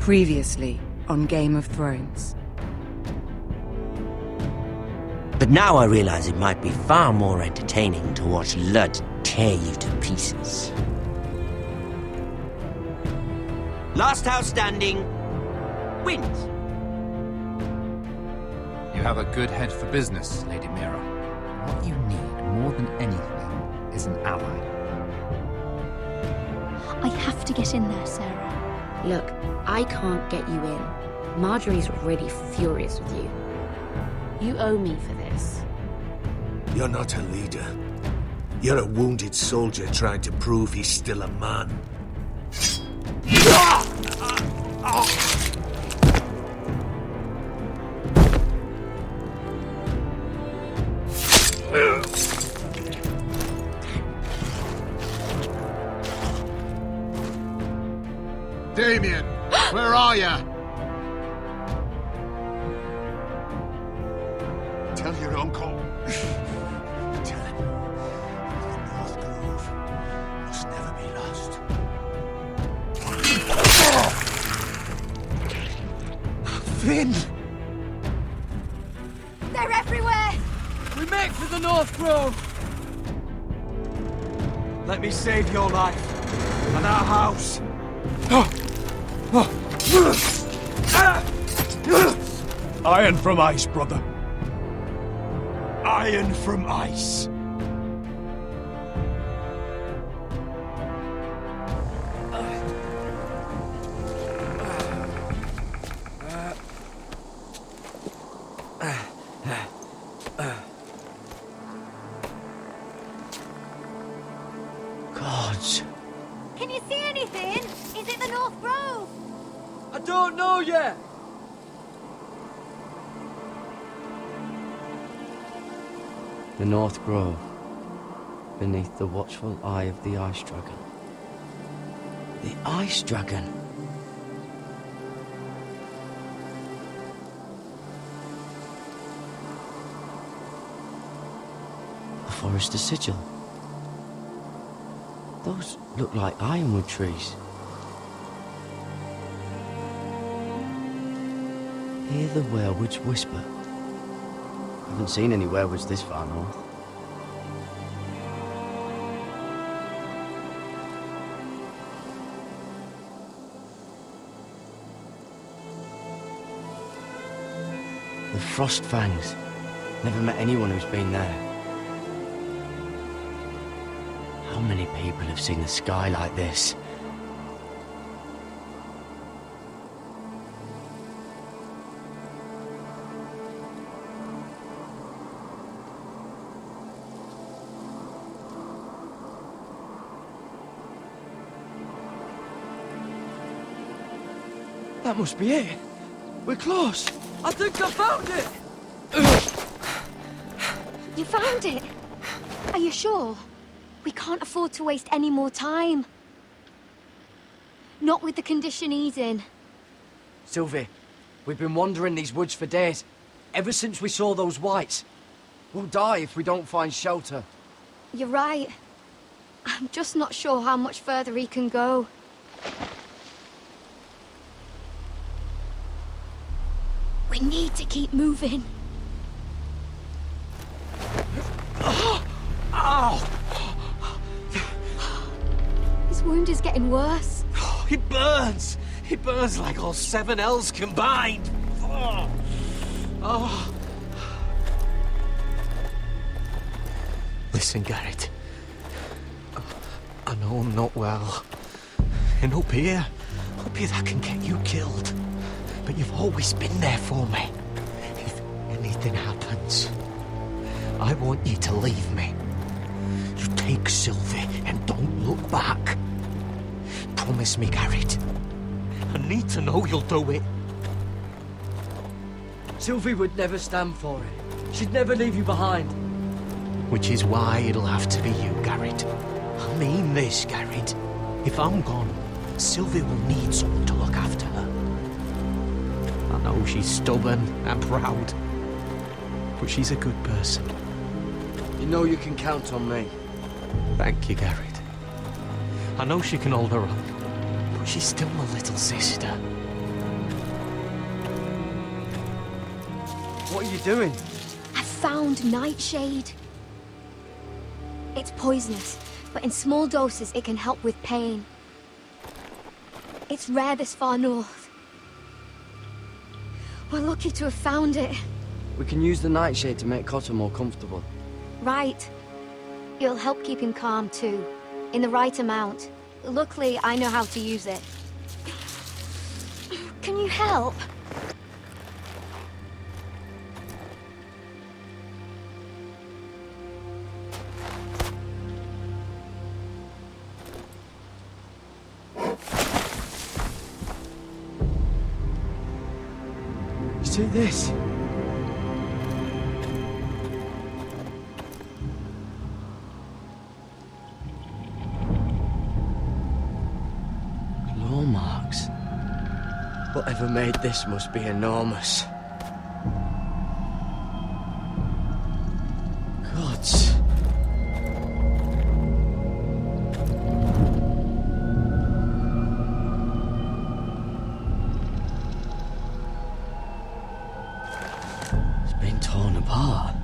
Previously on Game of Thrones. But now I realize it might be far more entertaining to watch Lud tear you to pieces. Last house standing wins. You have a good head for business, Lady Mira. What you need more than anything is an ally. I have to get in there, Sarah. Look, I can't get you in. Marjorie's already furious with you. You owe me for this. You're not a leader. You're a wounded soldier trying to prove he's still a man. Damien, where are ya? Tell your uncle. Tell him the North Grove must never be lost. Finn! They're everywhere! We make for the North Grove! Let me save your life and our house. Iron from ice, brother. Iron from ice. Gods. Can you see anything? Is it the North Grove? I don't know yet! The North Grove, beneath the watchful eye of the Ice Dragon. The Ice Dragon. A Forester sigil. Those look like ironwood trees. Hear the werewolves whisper. Haven't seen any werewolves this far north. The Frost Fangs. Never met anyone who's been there. How many people have seen the sky like this? That must be it. We're close. I think I found it! You found it? Are you sure? We can't afford to waste any more time. Not with the condition he's in. Sylvie, we've been wandering these woods for days. Ever since we saw those whites. We'll die if we don't find shelter. You're right. I'm just not sure how much further he can go. We need to keep moving. Ow! His wound is getting worse. It burns! It burns like all 7 L's combined! Oh. Listen, Garrett. I know I'm not well. And up here that can get you killed. But you've always been there for me. If anything happens, I want you to leave me. You take Sylvie and don't look back. Promise me, Garrett. I need to know you'll do it. Sylvie would never stand for it. She'd never leave you behind. Which is why it'll have to be you, Garrett. I mean this, Garrett. If I'm gone, Sylvie will need someone to look after her. I know she's stubborn and proud, but she's a good person. You know you can count on me. Thank you, Garrett. I know she can hold her own, but she's still my little sister. What are you doing? I found nightshade. It's poisonous, but in small doses it can help with pain. It's rare this far north. We're lucky to have found it. We can use the nightshade to make Cotter more comfortable. Right. It'll help keep him calm too, in the right amount. Luckily, I know how to use it. Can you help? See this? Claw marks. Whatever made this must be enormous. Gods. Been torn apart.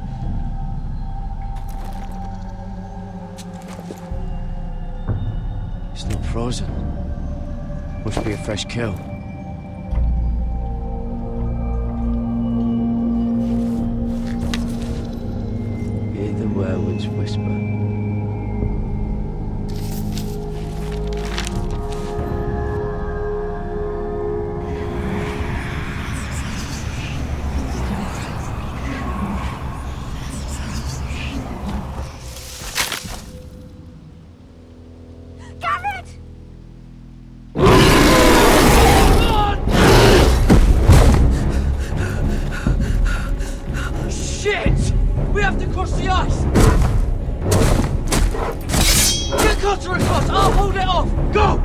It's not frozen. Must be a fresh kill. Hear the werewolves whisper. Shit! We have to cross the ice! Get Cotter across! I'll hold it off! Go!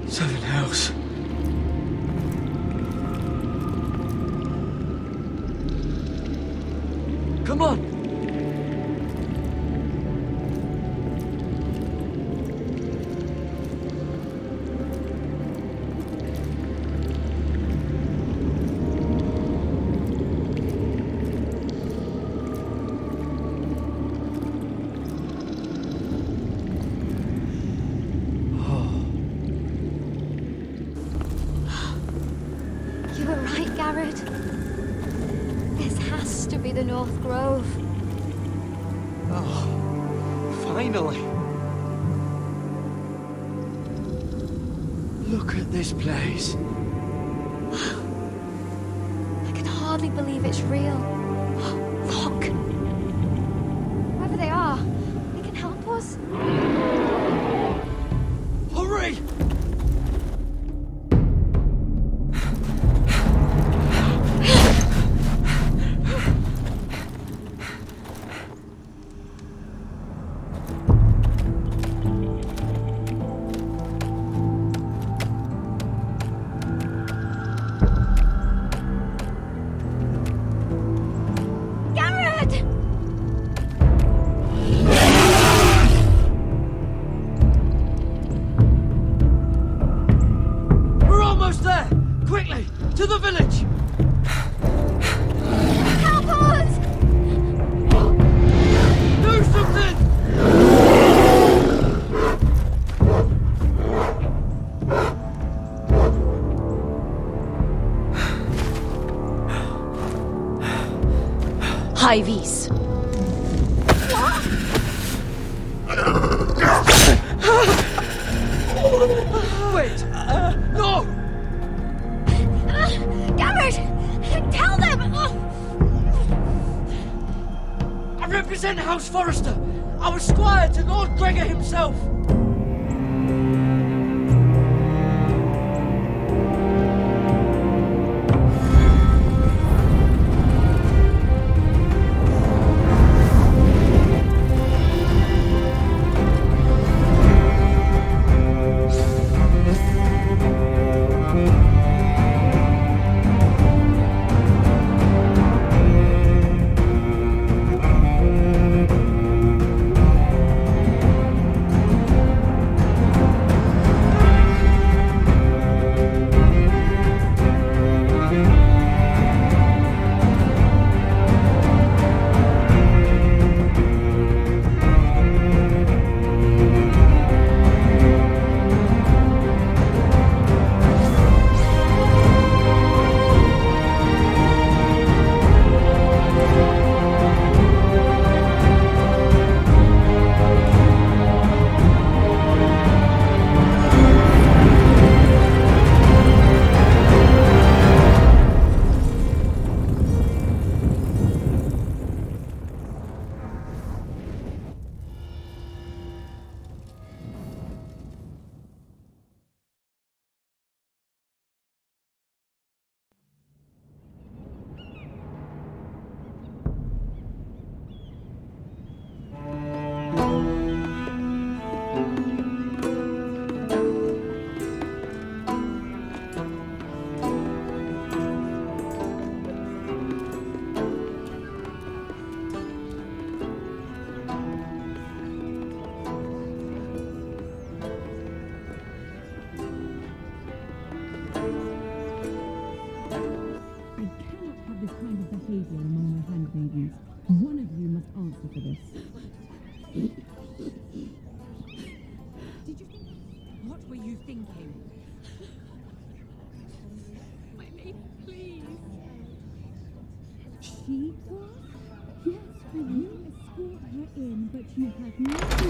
Seven hells. Come on! You were right, Garrett. This has to be the North Grove. Oh, finally. Look at this place. I can hardly believe it's real. Look! Whoever they are, they can help us. Hurry! Garrett! We're almost there! Quickly, to the village! Help us! Do something! High vis. our squire to Lord Gregor himself!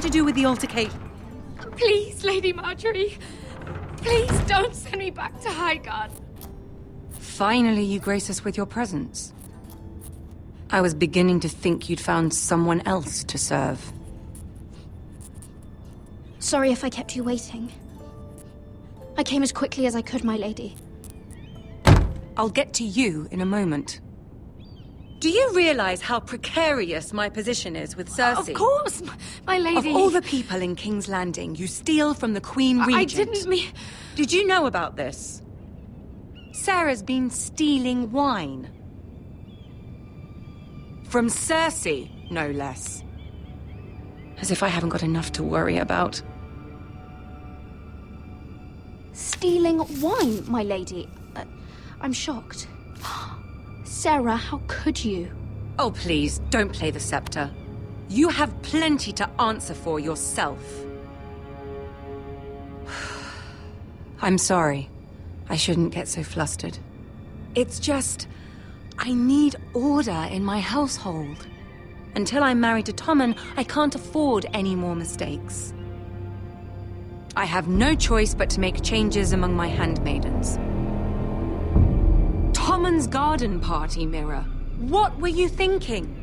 To do with the altercation. Please, Lady Marjorie. Please don't send me back to Highgarden. Finally, you grace us with your presence. I was beginning to think you'd found someone else to serve. Sorry if I kept you waiting. I came as quickly as I could, my lady. I'll get to you in a moment. Do you realize how precarious my position is with Cersei? Of course, my lady. Of all the people in King's Landing, you steal from the Queen Regent. I didn't mean... Did you know about this? Sarah's been stealing wine. From Cersei, no less. As if I haven't got enough to worry about. Stealing wine, my lady? I'm shocked. Sarah, how could you? Oh, please, don't play the scepter. You have plenty to answer for yourself. I'm sorry. I shouldn't get so flustered. It's just... I need order in my household. Until I'm married to Tommen, I can't afford any more mistakes. I have no choice but to make changes among my handmaidens. Tommen's garden party, Mira. What were you thinking?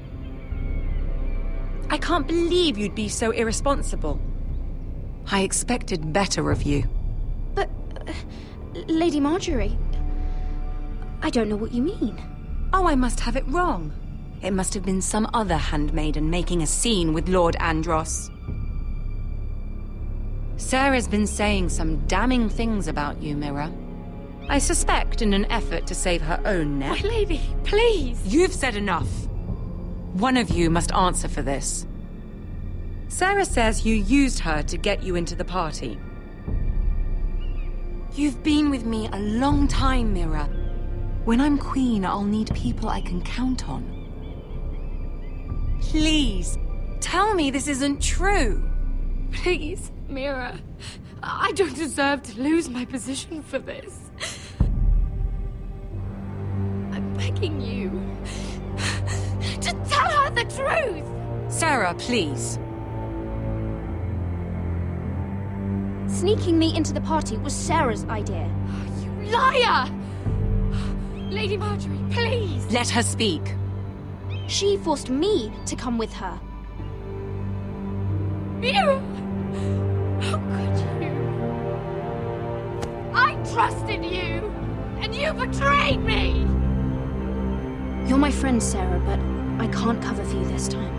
I can't believe you'd be so irresponsible. I expected better of you. But, Lady Marjorie, I don't know what you mean. Oh, I must have it wrong. It must have been some other handmaiden making a scene with Lord Andros. Sarah's been saying some damning things about you, Mira. I suspect in an effort to save her own neck. My lady, please! You've said enough. One of you must answer for this. Sarah says you used her to get you into the party. You've been with me a long time, Mira. When I'm queen, I'll need people I can count on. Please, tell me this isn't true. Please, Mira. I don't deserve to lose my position for this. I'm begging you to tell her the truth! Sarah, please. Sneaking me into the party was Sarah's idea. You liar! Lady Marjorie, please! Let her speak. She forced me to come with her. Mira! How could you? I trusted you, and you betrayed me! You're my friend, Sarah, but I can't cover for you this time.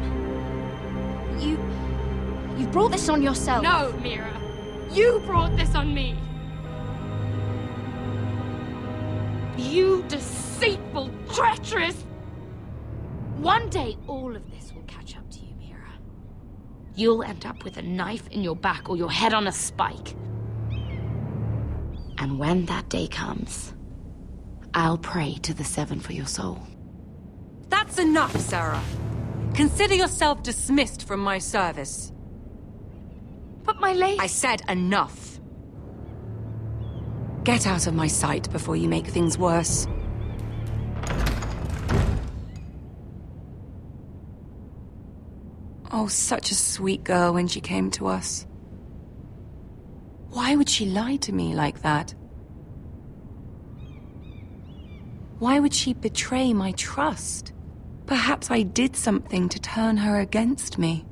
You brought this on yourself. No, Mira. You brought this on me. You deceitful, treacherous... One day, all of this will catch up to you, Mira. You'll end up with a knife in your back or your head on a spike. And when that day comes, I'll pray to the Seven for your soul. That's enough, Sarah. Consider yourself dismissed from my service. But my lady... I said enough. Get out of my sight before you make things worse. Oh, such a sweet girl when she came to us. Why would she lie to me like that? Why would she betray my trust? Perhaps I did something to turn her against me.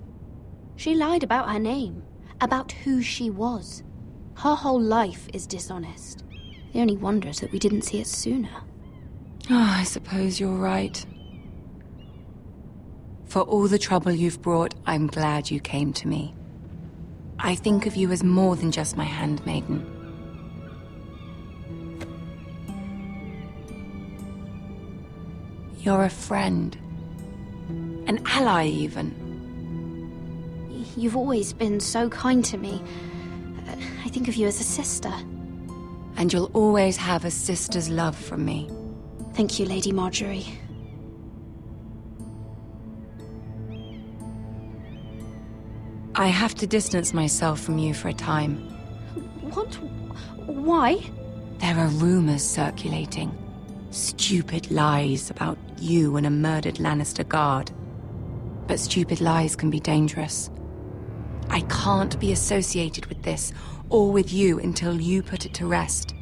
She lied about her name, about who she was. Her whole life is dishonest. The only wonder is that we didn't see it sooner. Oh, I suppose you're right. For all the trouble you've brought, I'm glad you came to me. I think of you as more than just my handmaiden. You're a friend. An ally, even. You've always been so kind to me. I think of you as a sister. And you'll always have a sister's love from me. Thank you, Lady Marjorie. I have to distance myself from you for a time. What? Why? There are rumors circulating. Stupid lies about you and a murdered Lannister guard. But stupid lies can be dangerous. I can't be associated with this, or with you, until you put it to rest.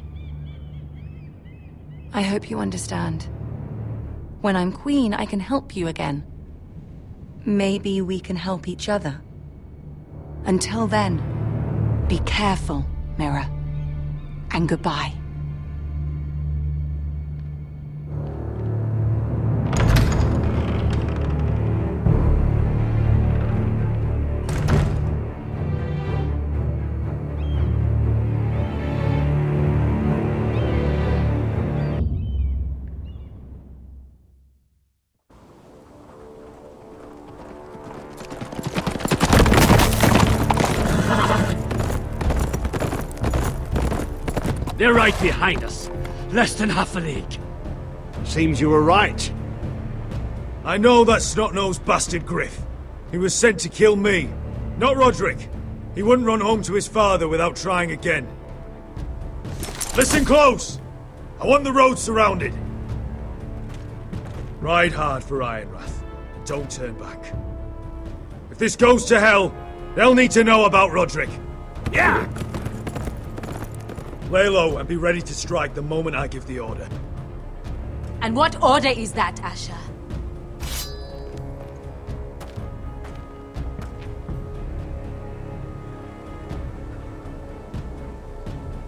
I hope you understand. When I'm queen, I can help you again. Maybe we can help each other. Until then, be careful, Mira. And goodbye. They're right behind us. Less than half a league. Seems you were right. I know that snot-nosed bastard Griff. He was sent to kill me, not Roderick. He wouldn't run home to his father without trying again. Listen close! I want the road surrounded. Ride hard for Ironrath. Don't turn back. If this goes to hell, they'll need to know about Roderick. Yeah! Lay low and be ready to strike the moment I give the order. And what order is that, Asher?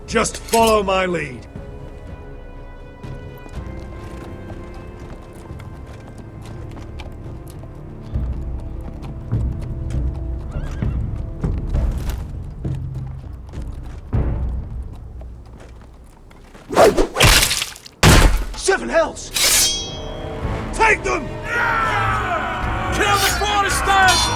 Just follow my lead. Seven hells! Take them! Kill the Foresters!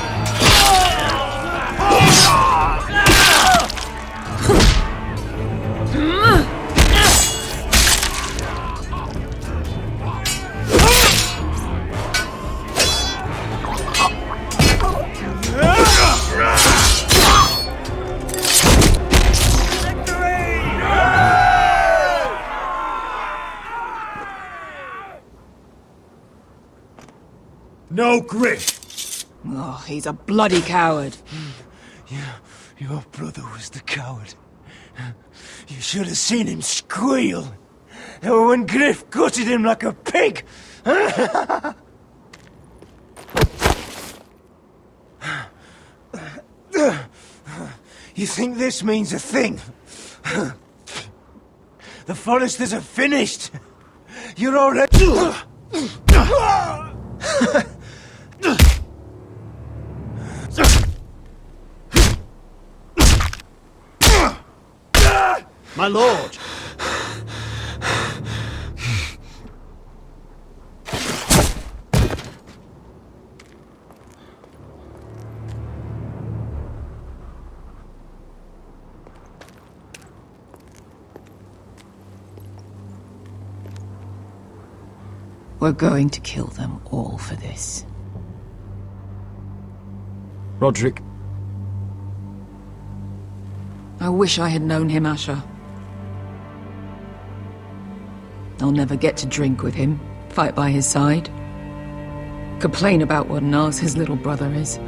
No Griff! Oh, he's a bloody coward. Your brother was the coward. You should have seen him squeal. When Griff gutted him like a pig. You think this means a thing? The Foresters are finished. You're already... My lord! We're going to kill them all for this. Roderick. I wish I had known him, Asher. I'll never get to drink with him, fight by his side, complain about what an arse his little brother is.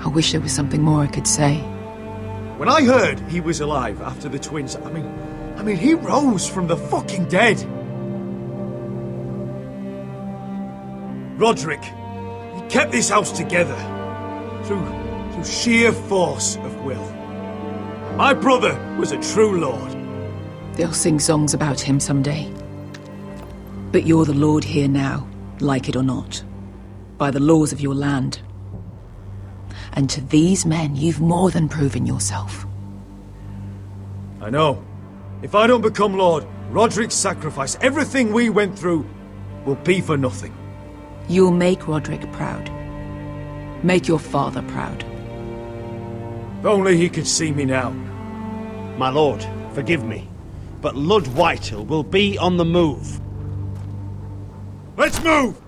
I wish there was something more I could say. When I heard he was alive after the twins, I mean, he rose from the fucking dead. Roderick, he kept this house together through sheer force of will. My brother was a true lord. They'll sing songs about him someday. But you're the lord here now, like it or not, by the laws of your land. And to these men, you've more than proven yourself. I know. If I don't become lord, Roderick's sacrifice, everything we went through, will be for nothing. You'll make Roderick proud. Make your father proud. If only he could see me now. My lord, forgive me, but Lud Whitehill will be on the move. Let's move!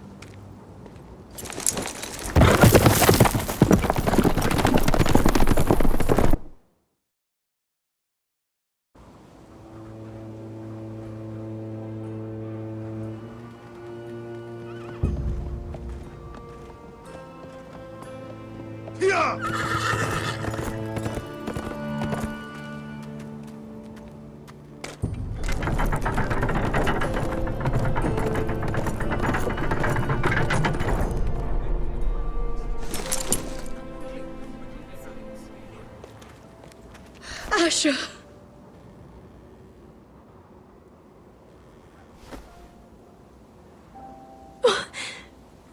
Asher!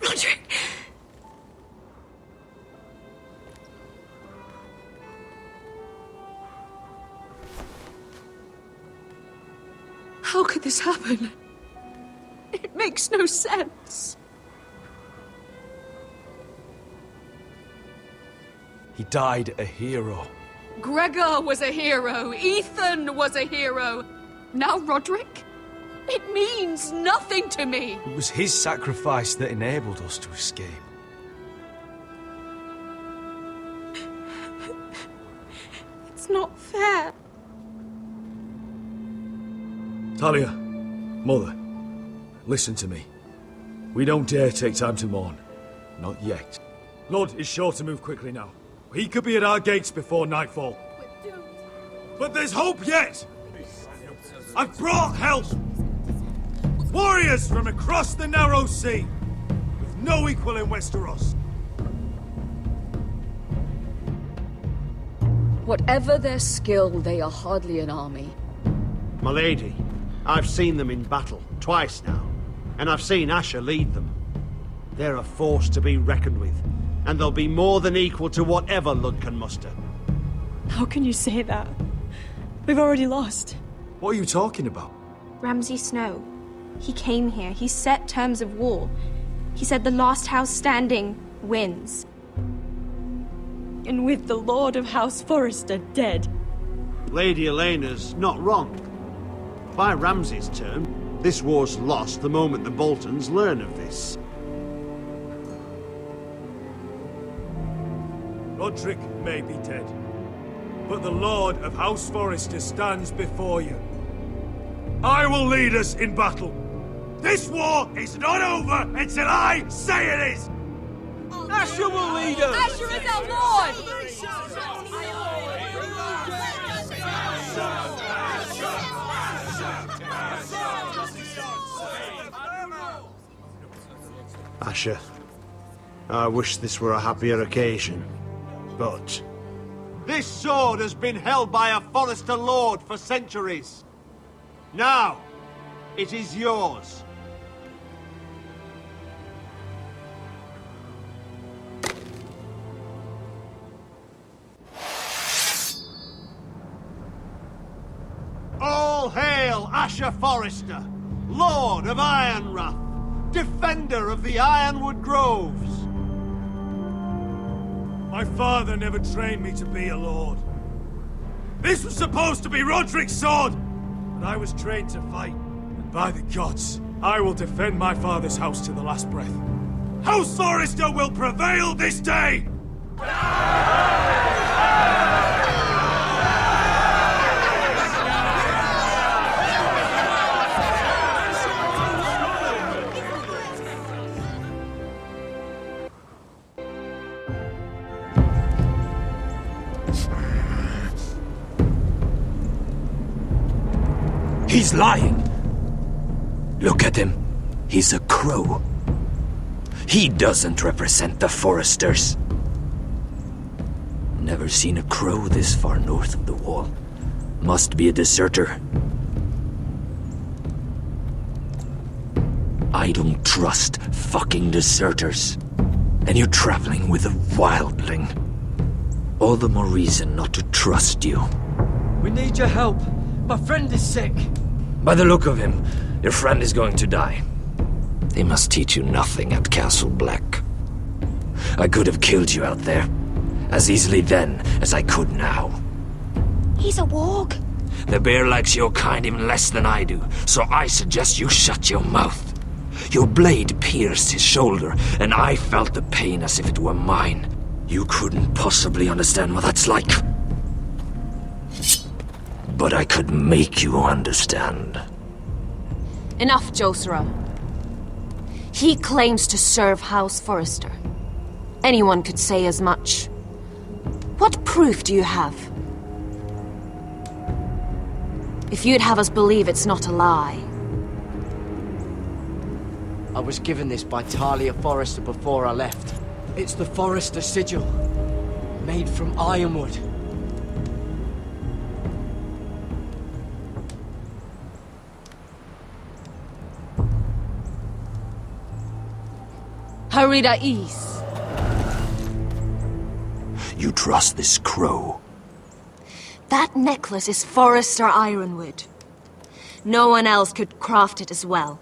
Roderick! How could this happen? It makes no sense. He died a hero. Gregor was a hero. Ethan was a hero. Now Roderick? It means nothing to me. It was his sacrifice that enabled us to escape. It's not fair. Talia, Mother, listen to me. We don't dare take time to mourn. Not yet. Lud is sure to move quickly now. He could be at our gates before nightfall. But there's hope yet! I've brought help! Warriors from across the narrow sea, with no equal in Westeros. Whatever their skill, they are hardly an army. My lady, I've seen them in battle, twice now, and I've seen Asher lead them. They're a force to be reckoned with, and they'll be more than equal to whatever Lud can muster. How can you say that? We've already lost. What are you talking about? Ramsay Snow. He came here. He set terms of war. He said the last house standing wins. And with the Lord of House Forrester dead. Lady Elena's not wrong. By Ramsay's term, this war's lost the moment the Boltons learn of this. Roderick may be dead, but the Lord of House Forrester stands before you. I will lead us in battle. This war is not over until I say it is! Asher will lead us! Asher is our lord! Asher, I wish this were a happier occasion. But this sword has been held by a Forester Lord for centuries. Now, it is yours. All hail Asher Forester, Lord of Ironrath, defender of the Ironwood Groves. My father never trained me to be a lord. This was supposed to be Roderick's sword, but I was trained to fight. And by the gods, I will defend my father's house to the last breath. House Forester will prevail this day! He's lying. Look at him. He's a crow. He doesn't represent the Foresters. Never seen a crow this far north of the wall. Must be a deserter. I don't trust fucking deserters. And you're traveling with a wildling. All the more reason not to trust you. We need your help. My friend is sick. By the look of him, your friend is going to die. They must teach you nothing at Castle Black. I could have killed you out there, as easily then as I could now. He's a warg. The bear likes your kind even less than I do, so I suggest you shut your mouth. Your blade pierced his shoulder, and I felt the pain as if it were mine. You couldn't possibly understand what that's like. But I could make you understand. Enough, Josera. He claims to serve House Forester. Anyone could say as much. What proof do you have? If you'd have us believe it's not a lie. I was given this by Talia Forester before I left. It's the Forester sigil, made from ironwood. Harida East. You trust this crow? That necklace is Forester Ironwood. No one else could craft it as well.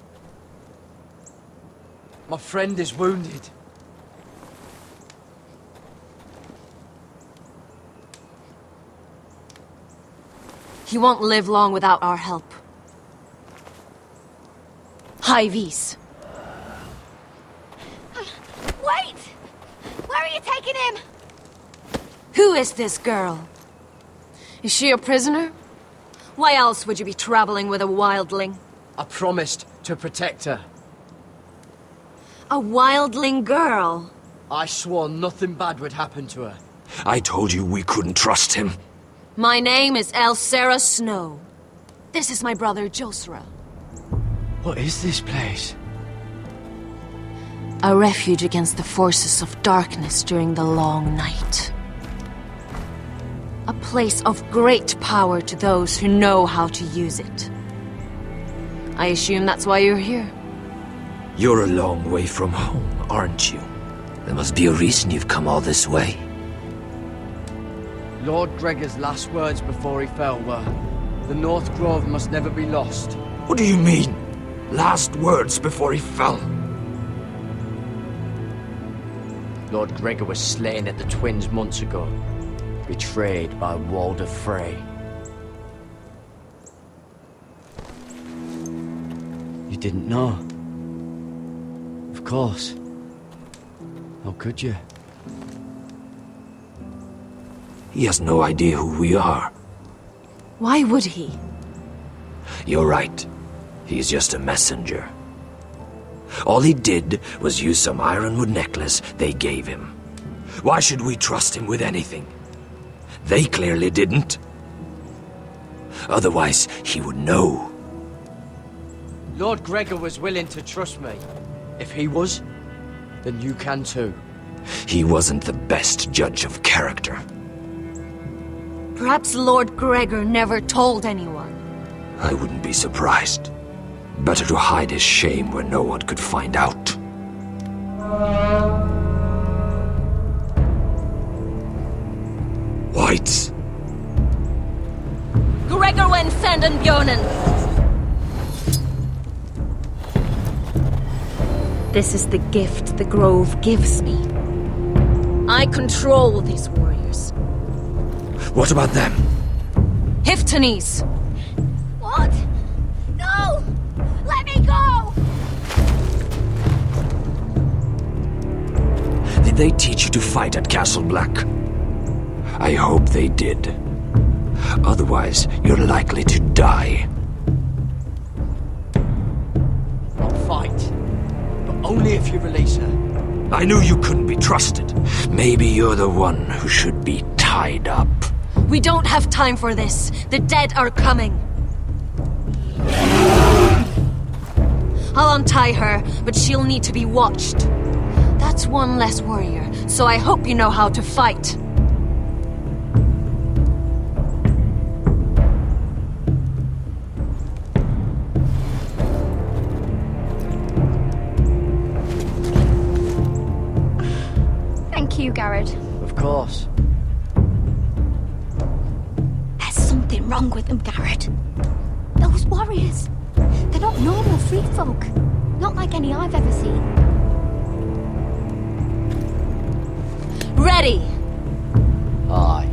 My friend is wounded. He won't live long without our help. Hyvis. Wait! Where are you taking him? Who is this girl? Is she a prisoner? Why else would you be traveling with a wildling? I promised to protect her. A wildling girl? I swore nothing bad would happen to her. I told you we couldn't trust him. My name is Elsera Snow. This is my brother Josera. What is this place? A refuge against the forces of darkness during the long night. A place of great power to those who know how to use it. I assume that's why you're here. You're a long way from home, aren't you? There must be a reason you've come all this way. Lord Gregor's last words before he fell were, "The North Grove must never be lost." What do you mean? Last words before he fell? Lord Gregor was slain at the Twins months ago, betrayed by Walder Frey. You didn't know? Of course. How could you? He has no idea who we are. Why would he? You're right. He's just a messenger. All he did was use some ironwood necklace they gave him. Why should we trust him with anything? They clearly didn't. Otherwise, he would know. Lord Gregor was willing to trust me. If he was, then you can too. He wasn't the best judge of character. Perhaps Lord Gregor never told anyone. I wouldn't be surprised. Better to hide his shame where no one could find out. Whites. Gregor wen fanden bjonen! This is the gift the Grove gives me. I control these warriors. What about them? Hiftanes! What? No! Let me go! Did they teach you to fight at Castle Black? I hope they did. Otherwise, you're likely to die. I'll fight. But only if you release her. I knew you couldn't be trusted. Maybe you're the one who should be tied up. We don't have time for this. The dead are coming. I'll untie her, but she'll need to be watched. That's one less warrior, so I hope you know how to fight. Thank you, Garrett. Of course. There's something wrong with them, Garrett. Those warriors. They're not normal free folk. Not like any I've ever seen. Ready! Aye.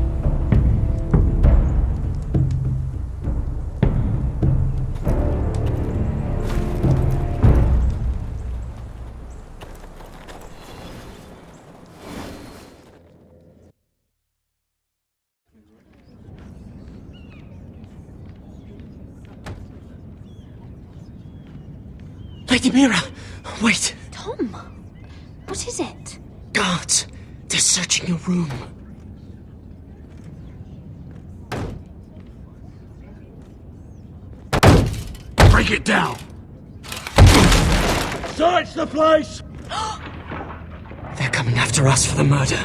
Lady Mira! Wait! Tom! What is it? Guards! They're searching your room. Break it down! Search the place! They're coming after us for the murder.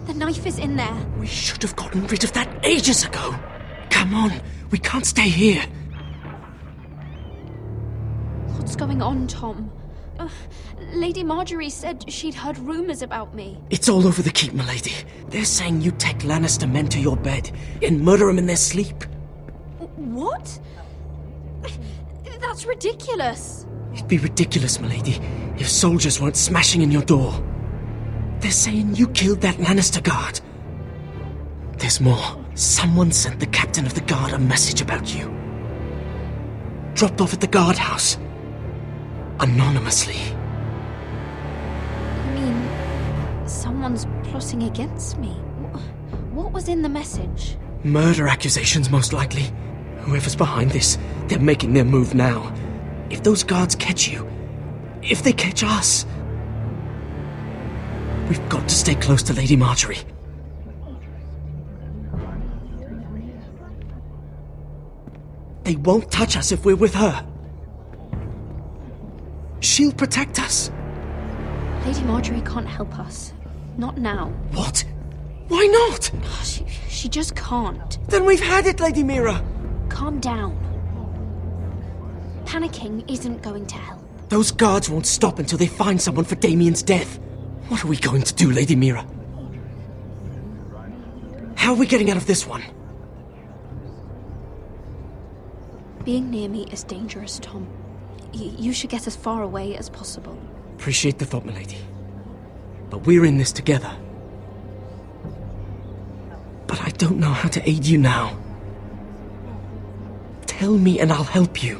The knife is in there. We should have gotten rid of that ages ago. Come on, we can't stay here. What's going on, Tom? Lady Marjorie said she'd heard rumors about me. It's all over the keep, milady. They're saying you take Lannister men to your bed and murder them in their sleep. What? That's ridiculous. It'd be ridiculous, milady, if soldiers weren't smashing in your door. They're saying you killed that Lannister guard. There's more. Someone sent the captain of the guard a message about you. Dropped off at the guardhouse. Anonymously. I mean, someone's plotting against me. What was in the message? Murder accusations, most likely. Whoever's behind this, they're making their move now. If those guards catch you, if they catch us, we've got to stay close to Lady Marjorie. They won't touch us if we're with her. She'll protect us. Lady Marjorie can't help us. Not now. What? Why not? She just can't. Then we've had it, Lady Mira. Calm down. Panicking isn't going to help. Those guards won't stop until they find someone for Damien's death. What are we going to do, Lady Mira? How are we getting out of this one? Being near me is dangerous, Tom. You should get as far away as possible. Appreciate the thought, milady. But we're in this together. But I don't know how to aid you now. Tell me and I'll help you.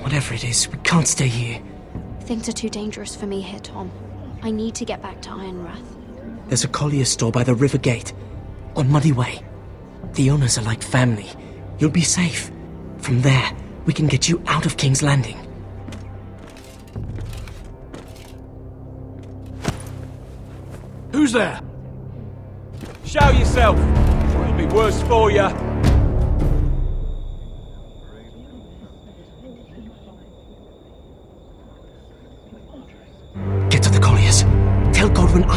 Whatever it is, we can't stay here. Things are too dangerous for me here, Tom. I need to get back to Ironrath. There's a collier's store by the river gate, on Muddy Way. The owners are like family. You'll be safe. From there, we can get you out of King's Landing. Who's there? Show yourself, or it'll be worse for you.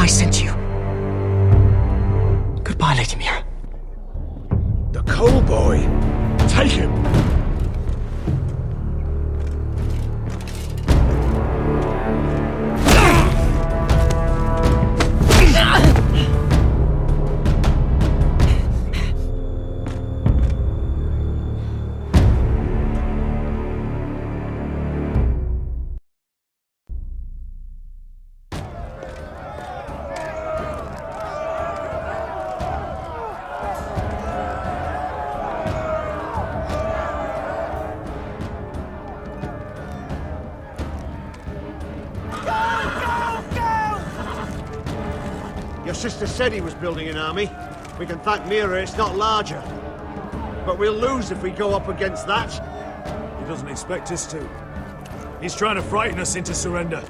sent you. Goodbye, Lady Mira. The coal boy. Take him. Your sister said he was building an army. We can thank Mira it's not larger. But we'll lose if we go up against that. He doesn't expect us to. He's trying to frighten us into surrender.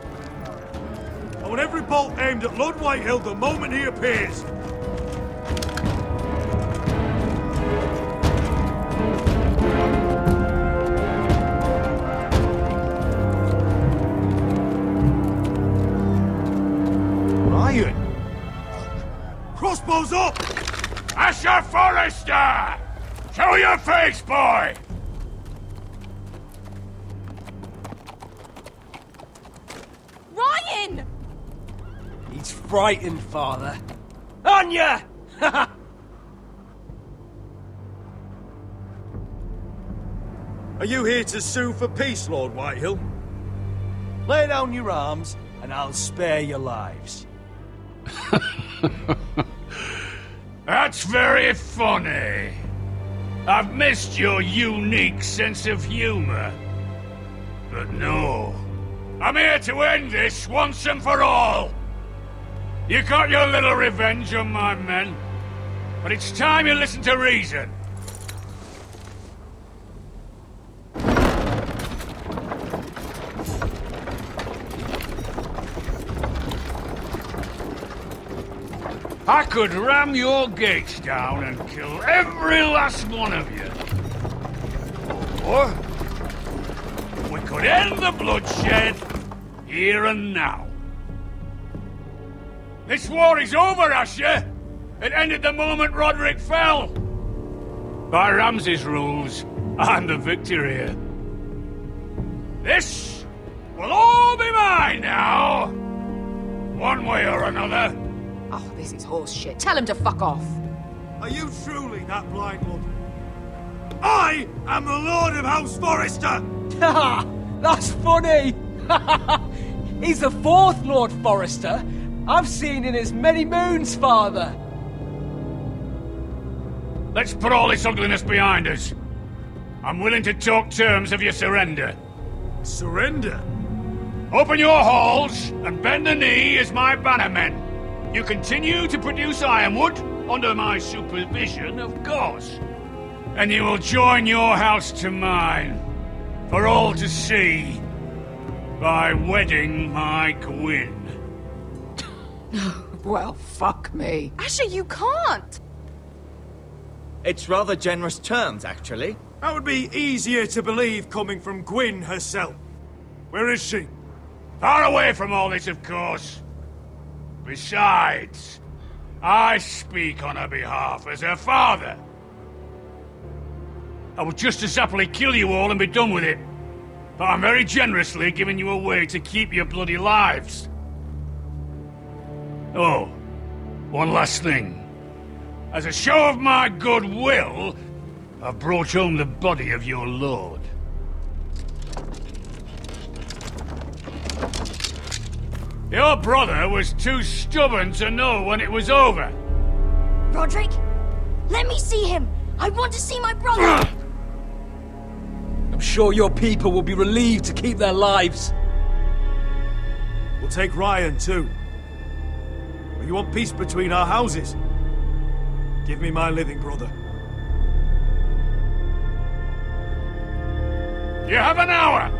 I want every bolt aimed at Lord Whitehill the moment he appears. Ryan! Crossbows up! Asher Forrester! Show your face, boy! Ryan! He's frightened, Father. Anya! Are you here to sue for peace, Lord Whitehill? Lay down your arms, and I'll spare your lives. That's very funny. I've missed your unique sense of humor. But no. I'm here to end this once and for all. You got your little revenge on my men, but it's time you listen to reason. I could ram your gates down and kill every last one of you. Or we could end the bloodshed here and now. This war is over, Asher. It ended the moment Roderick fell. By Ramsay's rules, I'm the victor here. This will all be mine now. One way or another. Oh, this is horse shit. Tell him to fuck off. Are you truly that blind, Lord? I am the Lord of House Forrester! Ha! That's funny! He's the fourth Lord Forrester I've seen in as many moons, Father. Let's put all this ugliness behind us. I'm willing to talk terms of your surrender. Surrender? Open your halls and bend the knee as my bannermen. You continue to produce ironwood, under my supervision, of course. And you will join your house to mine, for all to see, by wedding my Gwyn. Well, fuck me. Asher, you can't! It's rather generous terms, actually. That would be easier to believe coming from Gwyn herself. Where is she? Far away from all this, of course. Besides, I speak on her behalf as her father. I would just as happily kill you all and be done with it. But I'm very generously giving you a way to keep your bloody lives. Oh, one last thing. As a show of my goodwill, I've brought home the body of your lord. Your brother was too stubborn to know when it was over. Roderick, let me see him. I want to see my brother. I'm sure your people will be relieved to keep their lives. We'll take Ryan, too. But you want peace between our houses? Give me my living brother. You have an hour.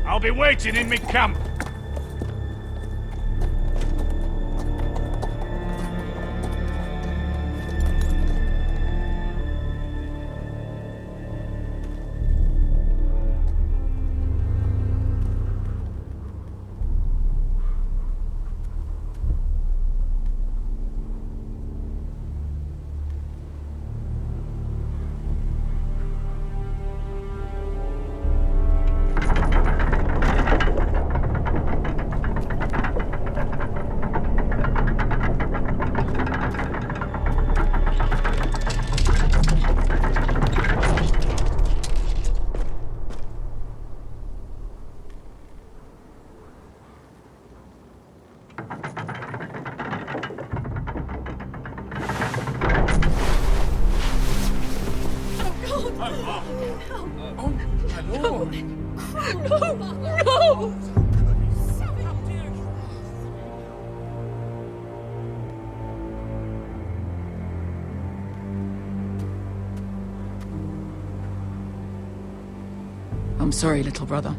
I'll be waiting in my camp. Oh, my lord! No! I'm sorry, little brother.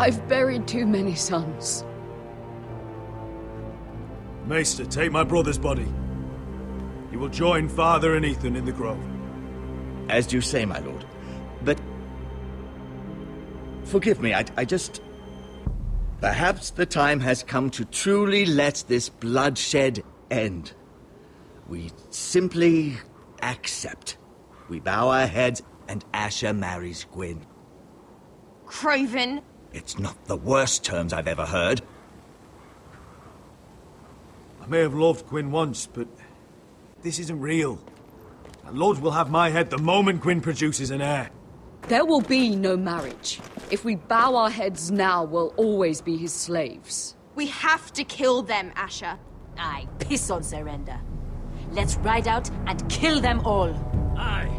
I've buried too many sons. Maester, take my brother's body. You will join Father and Ethan in the grove. As you say, my lord. But... forgive me, I just... Perhaps the time has come to truly let this bloodshed end. We simply accept. We bow our heads and Asher marries Gwyn. Craven! It's not the worst terms I've ever heard. I may have loved Gwyn once, but this isn't real. And Lord will have my head the moment Gwyn produces an heir. There will be no marriage. If we bow our heads now, we'll always be his slaves. We have to kill them, Asher. Aye, piss on surrender. Let's ride out and kill them all. Aye.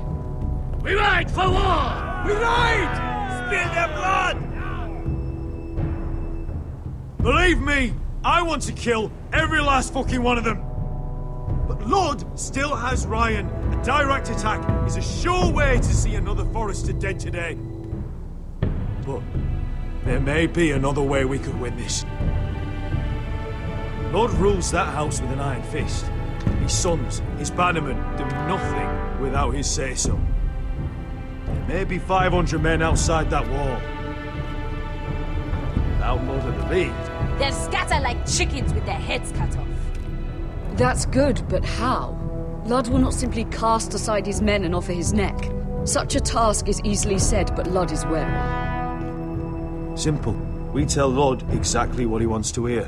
We ride for war! We ride! Spill their blood! Believe me, I want to kill every last fucking one of them. But Lord still has Ryan. A direct attack is a sure way to see another Forrester dead today. But there may be another way we could win this. Lord rules that house with an iron fist. His sons, his bannermen, do nothing without his say-so. There may be 500 men outside that wall. Without Lord of the League, They'll scatter like chickens with their heads cut off. That's good, but how? Ludd will not simply cast aside his men and offer his neck. Such a task is easily said, but Ludd is wary. simple. We tell Lord exactly what he wants to hear.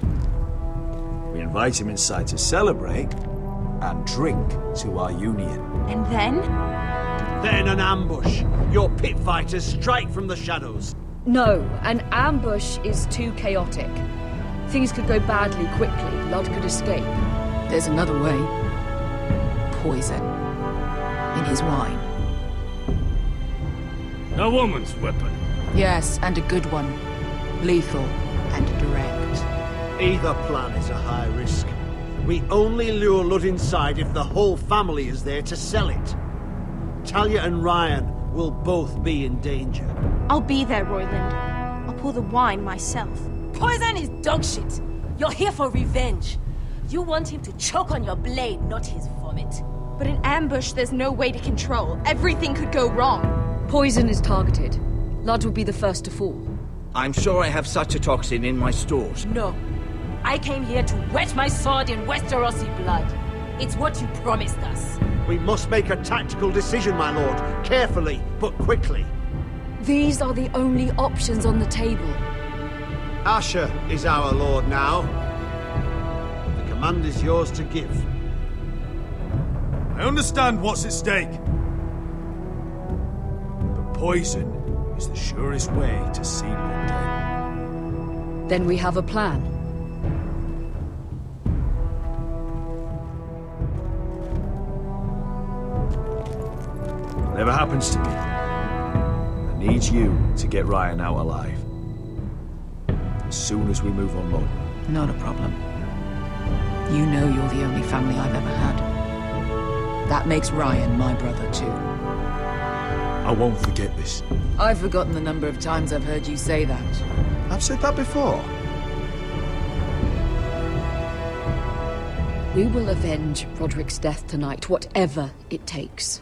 We invite him inside to celebrate and drink to our union. And then? Then an ambush. Your pit fighters strike from the shadows. No, an ambush is too chaotic. Things could go badly quickly. Ludd could escape. There's another way. Poison. In his wine. A woman's weapon. Yes, and a good one. Lethal and direct. Either plan is a high risk. We only lure Ludd inside if the whole family is there to sell it. Talia and Ryan will both be in danger. I'll be there, Royland. I'll pour the wine myself. Poison is dog shit. You're here for revenge. You want him to choke on your blade, not his vomit. But in ambush, there's no way to control. Everything could go wrong. Poison is targeted. Ludd will be the first to fall. I'm sure I have such a toxin in my stores. No. I came here to wet my sword in Westerosi blood. It's what you promised us. We must make a tactical decision, my lord. Carefully, but quickly. These are the only options on the table. Asher is our lord now. The command is yours to give. I understand what's at stake. But poison is the surest way to see Lord dead. Then we have a plan. Whatever happens to me, I need you to get Ryan out alive. As soon as we move on Lord. Not a problem. You know you're the only family I've ever had. That makes Ryan my brother too. I won't forget this. I've forgotten the number of times I've heard you say that. I've said that before. We will avenge Roderick's death tonight, whatever it takes.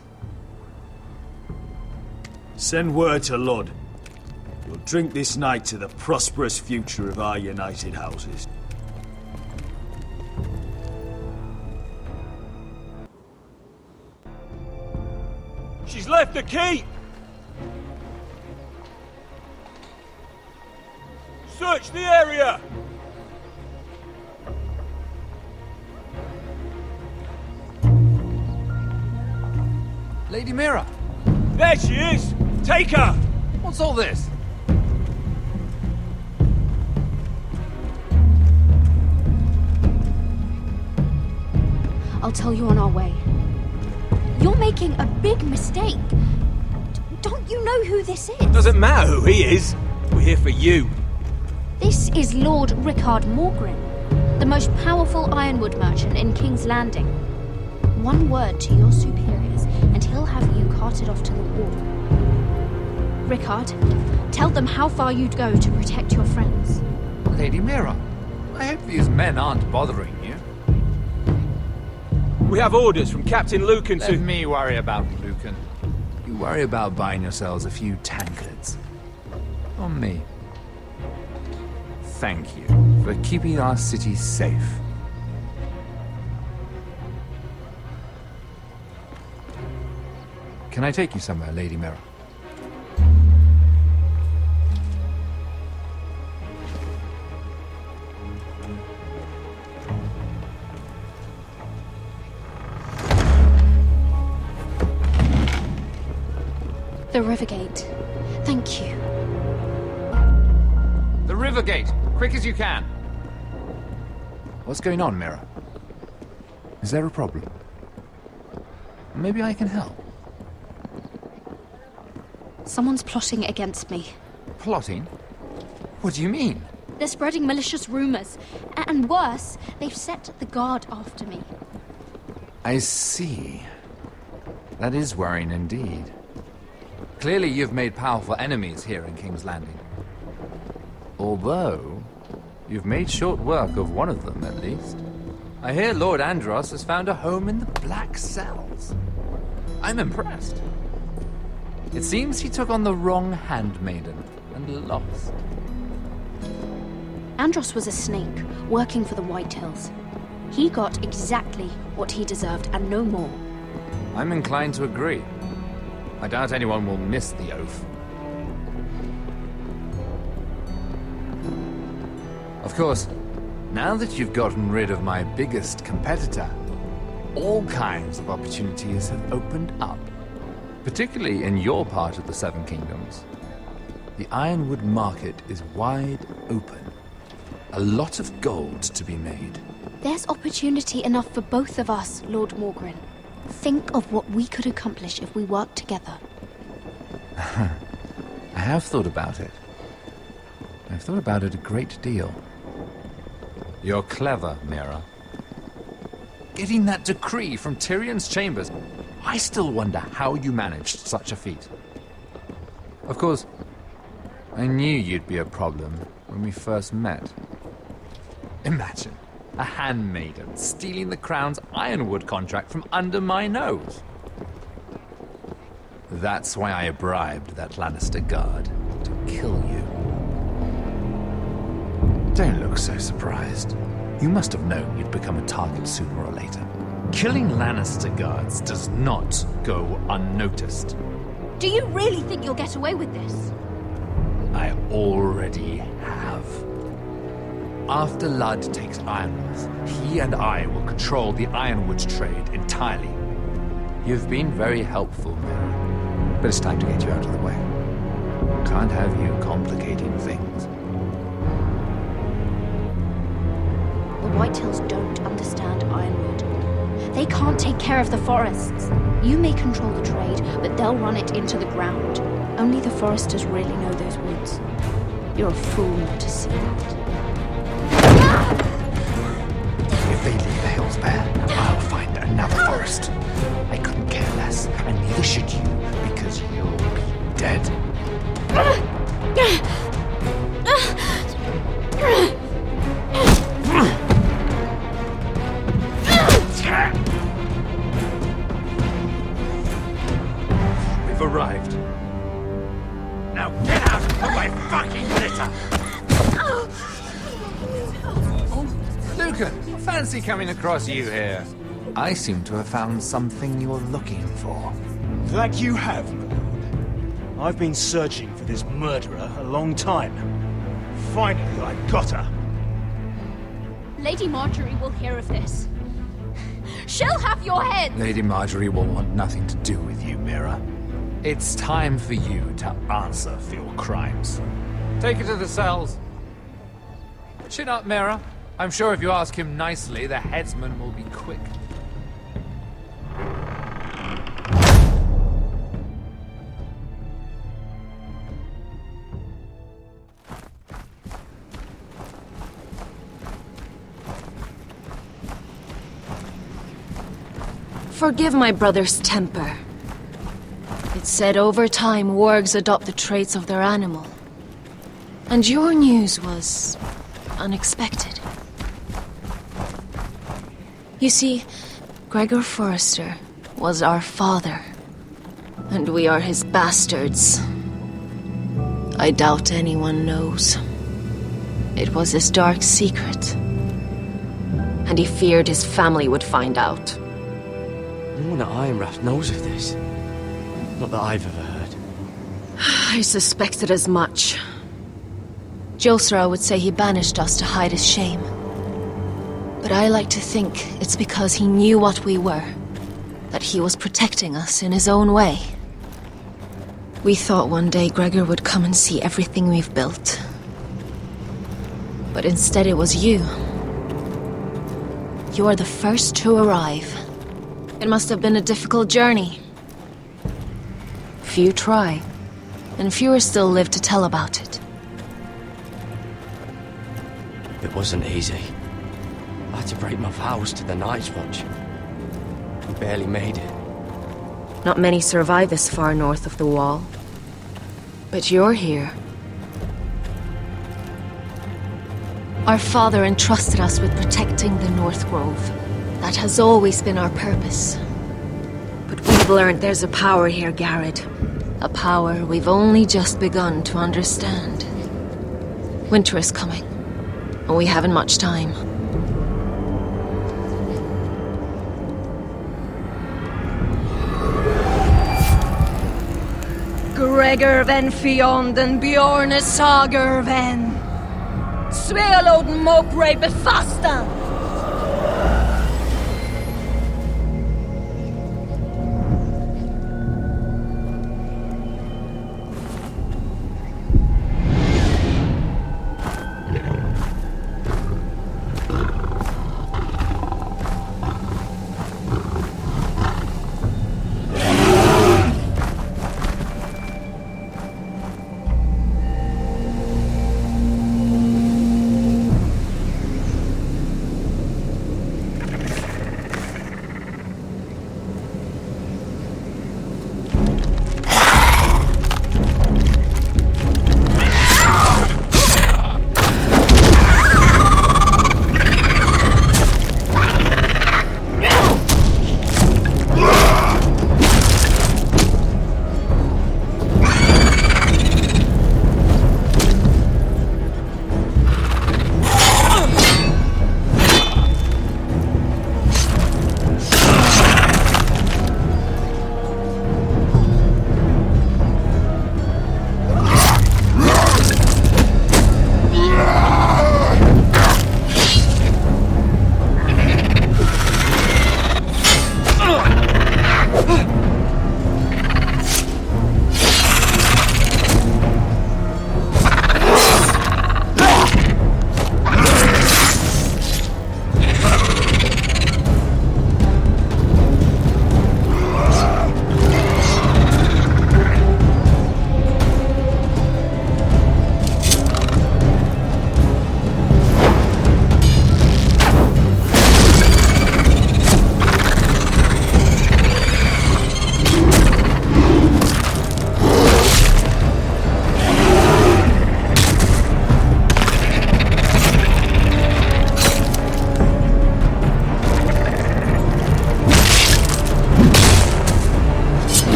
Send word to Ludd. We'll drink this night to the prosperous future of our united houses. She's left the keep! Search the area! Lady Mira! There she is! Take her! What's all this? I'll tell you on our way. You're making a big mistake. Don't you know who this is? Doesn't matter who he is. We're here for you. This is Lord Rickard Morgren, the most powerful ironwood merchant in King's Landing. One word to your superiors, and he'll have you carted off to the wall. Rickard, tell them how far you'd go to protect your friends. Lady Mira, I hope these men aren't bothering you. We have orders from Captain Lucan to... Let me worry about Lucan. You worry about buying yourselves a few tankards. On me. Thank you for keeping our city safe. Can I take you somewhere, Lady Mira? The Rivergate. Thank you. The Rivergate! Quick as you can! What's going on, Mira? Is there a problem? Maybe I can help. Someone's plotting against me. Plotting? What do you mean? They're spreading malicious rumors. And worse, they've set the guard after me. I see. That is worrying indeed. Clearly you've made powerful enemies here in King's Landing. Although, you've made short work of one of them, at least. I hear Lord Andros has found a home in the Black Cells. I'm impressed. It seems he took on the wrong handmaiden and lost. Andros was a snake, working for the Whitetails. He got exactly what he deserved, and no more. I'm inclined to agree. I doubt anyone will miss the oath. Of course, now that you've gotten rid of my biggest competitor, all kinds of opportunities have opened up. Particularly in your part of the Seven Kingdoms. The ironwood market is wide open. A lot of gold to be made. There's opportunity enough for both of us, Lord Morgren. Think of what we could accomplish if we worked together. I have thought about it. I've thought about it a great deal. You're clever, Mira. Getting that decree from Tyrion's chambers, I still wonder how you managed such a feat. Of course, I knew you'd be a problem when we first met. Imagine a handmaiden stealing the crown's ironwood contract from under my nose. That's why I bribed that Lannister guard to kill you. Don't look so surprised. You must have known you'd become a target sooner or later. Killing Lannister guards does not go unnoticed. Do you really think you'll get away with this? I already have. After Ludd takes Ironworth, he and I will control the ironwood trade entirely. You've been very helpful, Mira, but it's time to get you out of the way. Can't have you complicating things. The Whitetails don't understand ironwood. They can't take care of the forests. You may control the trade, but they'll run it into the ground. Only the foresters really know those woods. You're a fool not to see that. If they leave the hills bare, I'll find another forest. I couldn't care less, and neither should you, because you'll be dead. We've arrived. Now get out of my fucking litter! Lucan, fancy coming across you here. I seem to have found something you're looking for. That you have, my lord. I've been searching for this murderer a long time. Finally, I got her. Lady Marjorie will hear of this. She'll have your head! Lady Marjorie will want nothing to do with you, Mira. It's time for you to answer for your crimes. Take her to the cells. Chin up, Mira. I'm sure if you ask him nicely, the headsman will be quick. forgive my brother's temper. It's said over time wargs adopt the traits of their animal. And your news was unexpected. You see, Gregor Forrester was our father, and we are his bastards. I doubt anyone knows. It was his dark secret, and he feared his family would find out. No one at Ironrath knows of this. Not that I've ever heard. I suspected as much. Josra would say he banished us to hide his shame. But I like to think it's because he knew what we were, that he was protecting us in his own way. We thought one day Gregor would come and see everything we've built. But instead it was you. You are the first to arrive. It must have been a difficult journey. Few try, and fewer still live to tell about it. It wasn't easy. I had to break my vows to the Night's Watch. We barely made it. Not many survive this far north of the Wall. But you're here. Our father entrusted us with protecting the North Grove. That has always been our purpose. But we've learned there's a power here, Garrett. A power we've only just begun to understand. Winter is coming, and we haven't much time. Gregor ven Fionden Bjorne Sager ven. Svealoden Mokre befasta.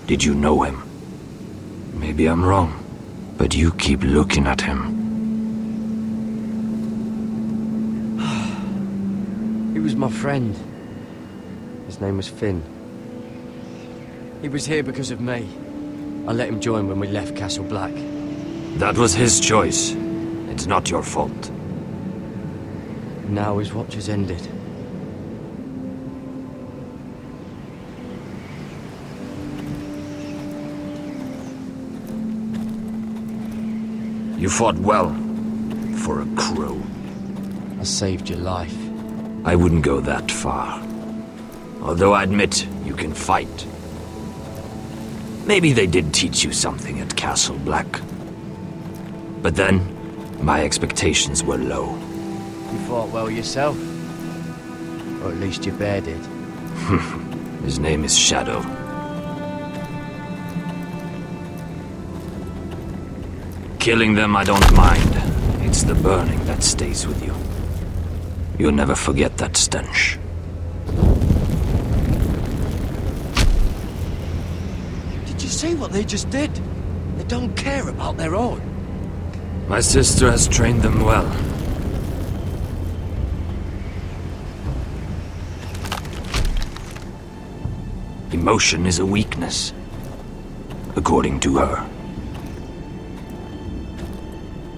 Did you know him? Maybe I'm wrong, but you keep looking at him. He was my friend. His name was Finn. He was here because of me. I let him join when we left Castle Black. That was his choice. It's not your fault. Now his watch has ended. You fought well, for a crow. I saved your life. I wouldn't go that far. Although I admit, you can fight. Maybe they did teach you something at Castle Black. But then, my expectations were low. You fought well yourself. Or at least your bear did. His name is Shadow. Killing them I don't mind. It's the burning that stays with you. You'll never forget that stench. Did you see what they just did? They don't care about their own. My sister has trained them well. Emotion is a weakness, according to her.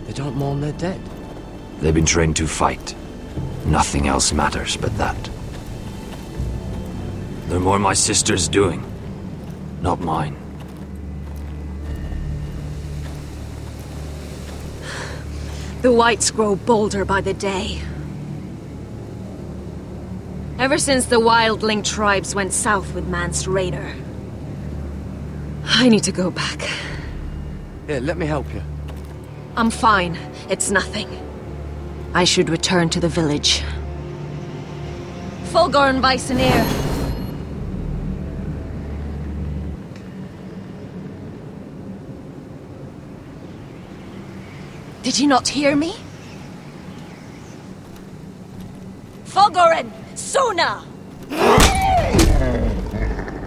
They don't mourn their dead. They've been trained to fight. Nothing else matters but that. They're more my sister's doing, not mine. The whites grow bolder by the day. Ever since the wildling tribes went south with Mance Raider. I need to go back. Here, let me help you. I'm fine. It's nothing. I should return to the village. Fulgorn Bysonir. Did you not hear me? Fulgoren! Suna!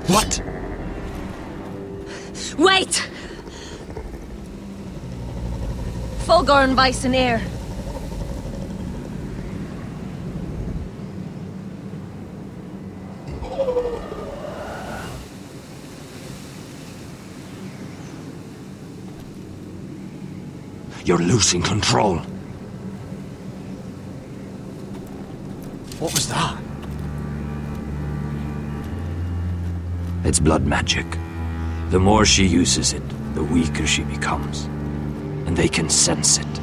What? Wait! Fulgorn Bysonir. You're losing control. What was that? It's blood magic. The more she uses it, the weaker she becomes. And they can sense it.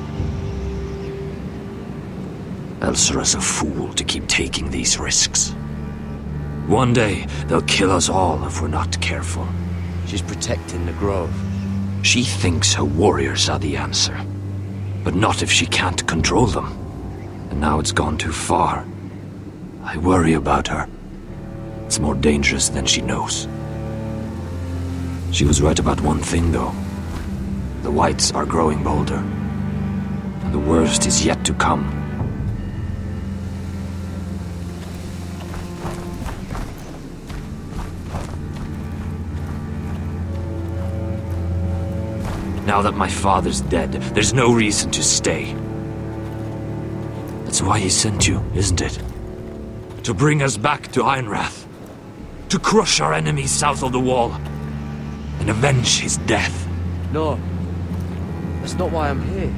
Elsera's a fool to keep taking these risks. One day, they'll kill us all if we're not careful. She's protecting the grove. She thinks her warriors are the answer. But not if she can't control them. And now it's gone too far. I worry about her. It's more dangerous than she knows. She was right about one thing, though. The whites are growing bolder. And the worst is yet to come. Now that my father's dead, there's no reason to stay. That's why he sent you, isn't it? To bring us back to Ironrath. To crush our enemies south of the wall. And avenge his death. No. That's not why I'm here.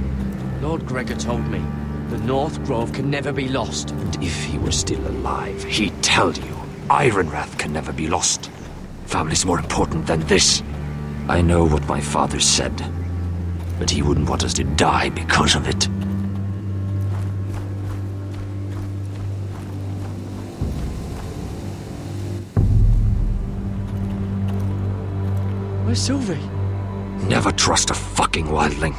Lord Gregor told me. The North Grove can never be lost. And if he were still alive, he'd tell you. Ironrath can never be lost. Family's more important than this. I know what my father said. But he wouldn't want us to die because of it. Where's Sylvie? Never trust a fucking wildling.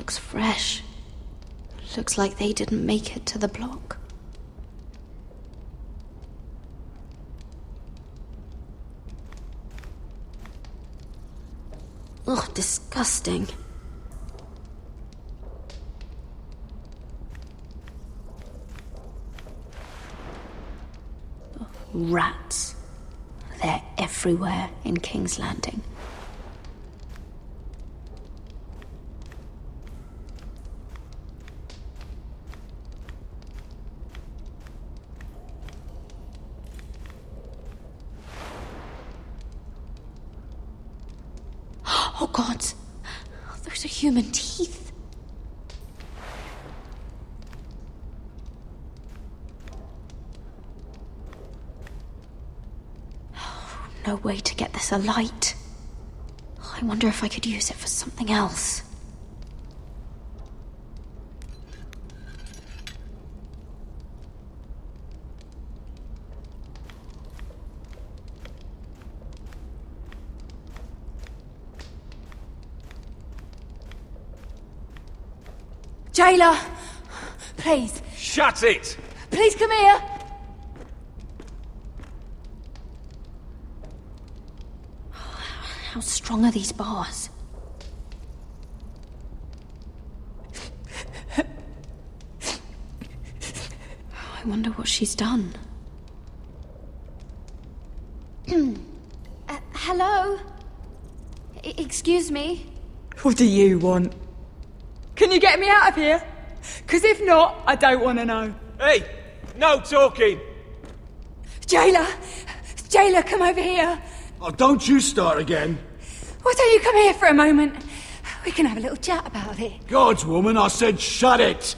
looks fresh. Looks like they didn't make it to the block. Ugh, disgusting. Rats. They're everywhere in King's Landing. Oh God, those are human teeth. No way to get this alight. I wonder if I could use it for something else. Jailer! Please. Shut it! Please come here! How strong are these bars? I wonder what she's done. Hello? Excuse me? What do you want? Can you get me out of here? Because if not, I don't want to know. Hey! No talking! Jailer! Jailer, come over here! Oh, don't you start again. Why don't you come here for a moment? We can have a little chat about it. God's woman, I said shut it!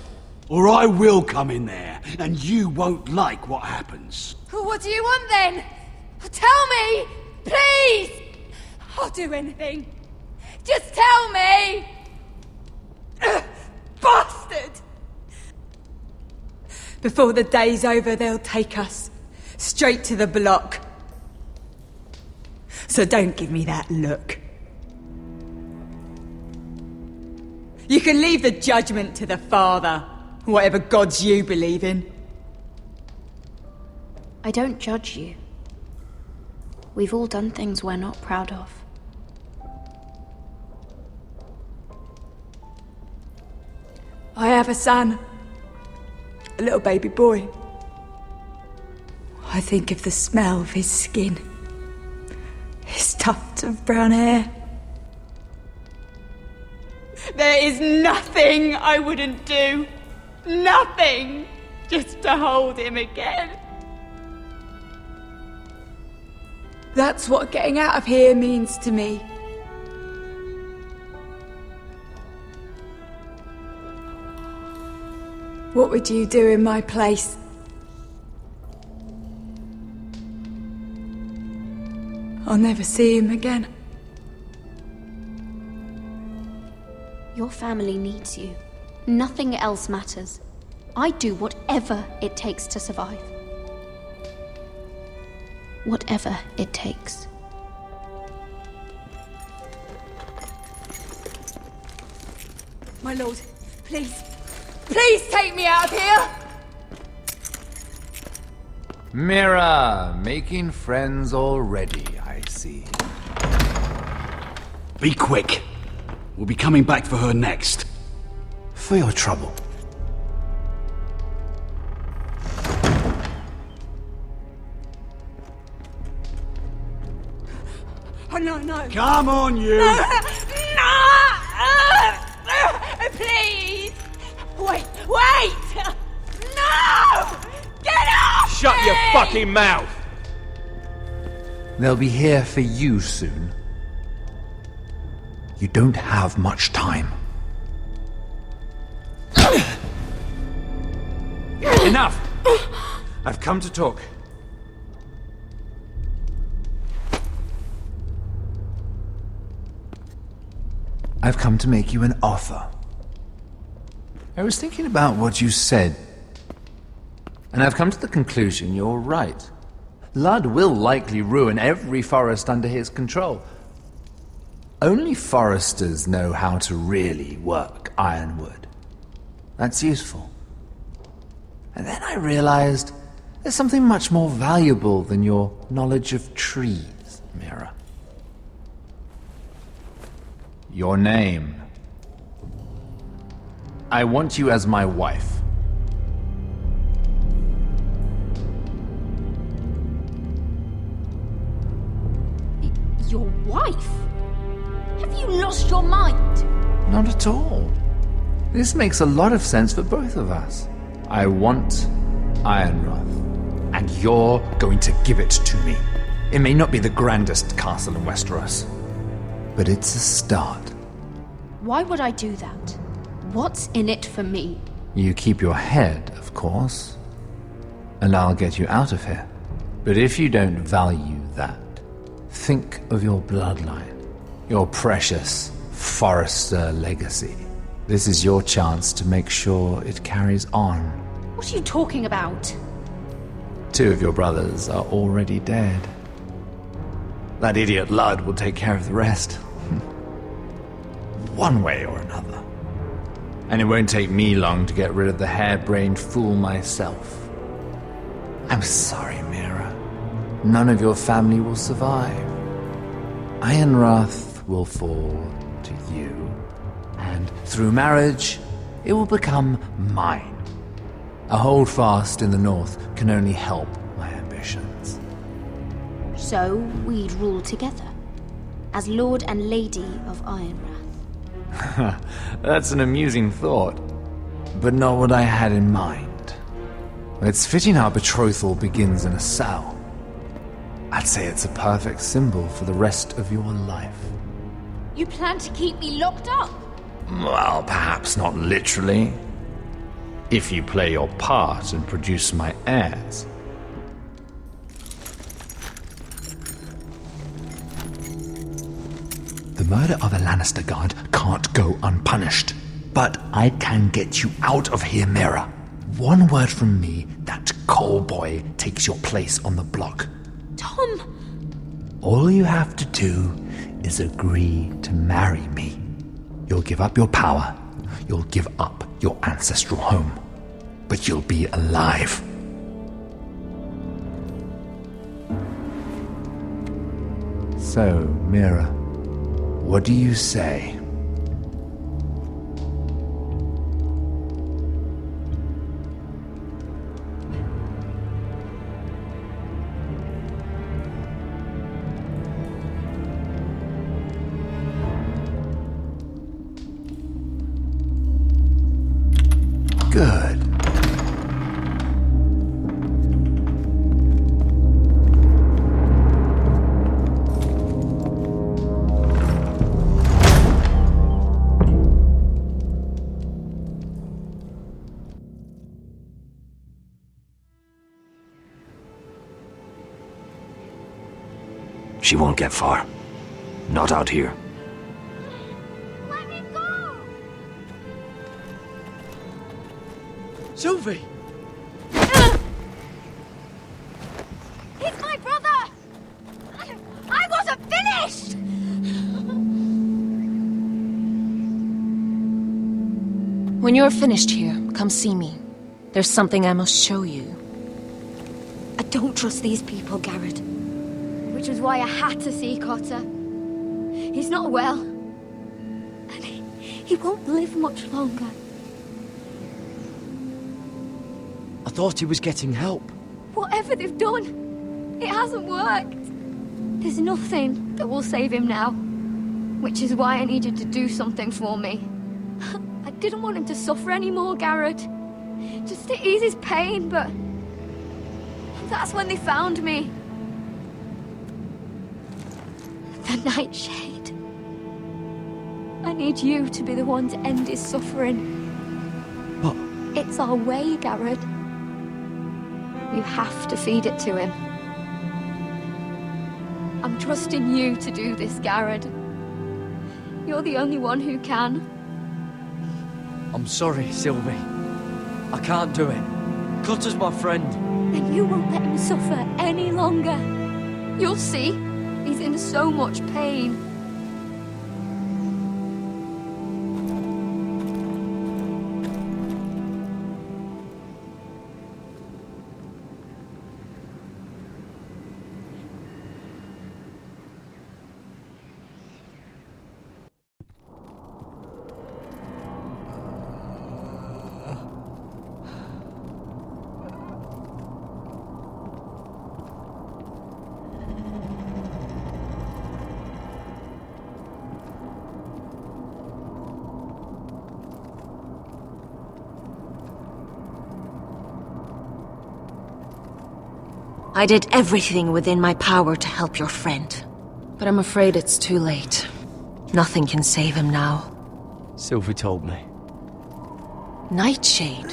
Or I will come in there, and you won't like what happens. Well, what do you want then? Tell me! Please! I'll do anything. Just tell me! Bastard! Before the day's over, they'll take us straight to the block. So don't give me that look. You can leave the judgment to the Father, whatever gods you believe in. I don't judge you. We've all done things we're not proud of. I have a son. A little baby boy. I think of the smell of his skin. His tuft of brown hair. There is nothing I wouldn't do. Nothing. Just to hold him again. That's what getting out of here means to me. What would you do in my place? I'll never see him again. Your family needs you. Nothing else matters. I'd do whatever it takes to survive. Whatever it takes. My lord, please. Please take me out of here! Mira, making friends already, I see. Be quick. We'll be coming back for her next. For your trouble. Oh, no, no. Come on, you! No! Please! Wait! No! Get off! Shut your fucking mouth! They'll be here for you soon. You don't have much time. Enough! I've come to talk. I've come to make you an offer. I was thinking about what you said, and I've come to the conclusion you're right. Ludd will likely ruin every forest under his control. Only foresters know how to really work ironwood. That's useful. And then I realized there's something much more valuable than your knowledge of trees, Mira. Your name. I want you as my wife. Your wife? Have you lost your mind? Not at all. This makes a lot of sense for both of us. I want Ironrath, and you're going to give it to me. It may not be the grandest castle in Westeros, but it's a start. Why would I do that? What's in it for me? You keep your head, of course, and I'll get you out of here. But if you don't value that, think of your bloodline, your precious Forrester legacy. This is your chance to make sure it carries on. What are you talking about? 2 of your brothers are already dead. That idiot Ludd will take care of the rest. One way or another. And it won't take me long to get rid of the harebrained fool myself. I'm sorry, Mira. None of your family will survive. Ironrath will fall to you, and through marriage, it will become mine. A holdfast in the north can only help my ambitions. So we'd rule together, as Lord and Lady of Ironrath. That's an amusing thought, but not what I had in mind. It's fitting our betrothal begins in a cell. I'd say it's a perfect symbol for the rest of your life. You plan to keep me locked up? Well, perhaps not literally. If you play your part and produce my heirs. The murder of a Lannister guard can't go unpunished. But I can get you out of here, Mira. One word from me, that coal boy takes your place on the block. Tom! All you have to do is agree to marry me. You'll give up your power. You'll give up your ancestral home. But you'll be alive. So, Mira, what do you say? Good. She won't get far. Not out here. Let me go! Sylvie! He's my brother! I wasn't finished! When you're finished here, come see me. There's something I must show you. I don't trust these people, Garrett. Which was why I had to see Cotter. He's not well. And he won't live much longer. I thought he was getting help. Whatever they've done, it hasn't worked. There's nothing that will save him now. Which is why I needed to do something for me. I didn't want him to suffer anymore, Garrett. Just to ease his pain, but... that's when they found me. The Nightshade. I need you to be the one to end his suffering. But... it's our way, Garrett. You have to feed it to him. I'm trusting you to do this, Garrett. You're the only one who can. I'm sorry, Sylvie. I can't do it. Cutter's my friend. Then you won't let him suffer any longer. You'll see. He's in so much pain. I did everything within my power to help your friend. But I'm afraid it's too late. Nothing can save him now. Sylvie told me. Nightshade?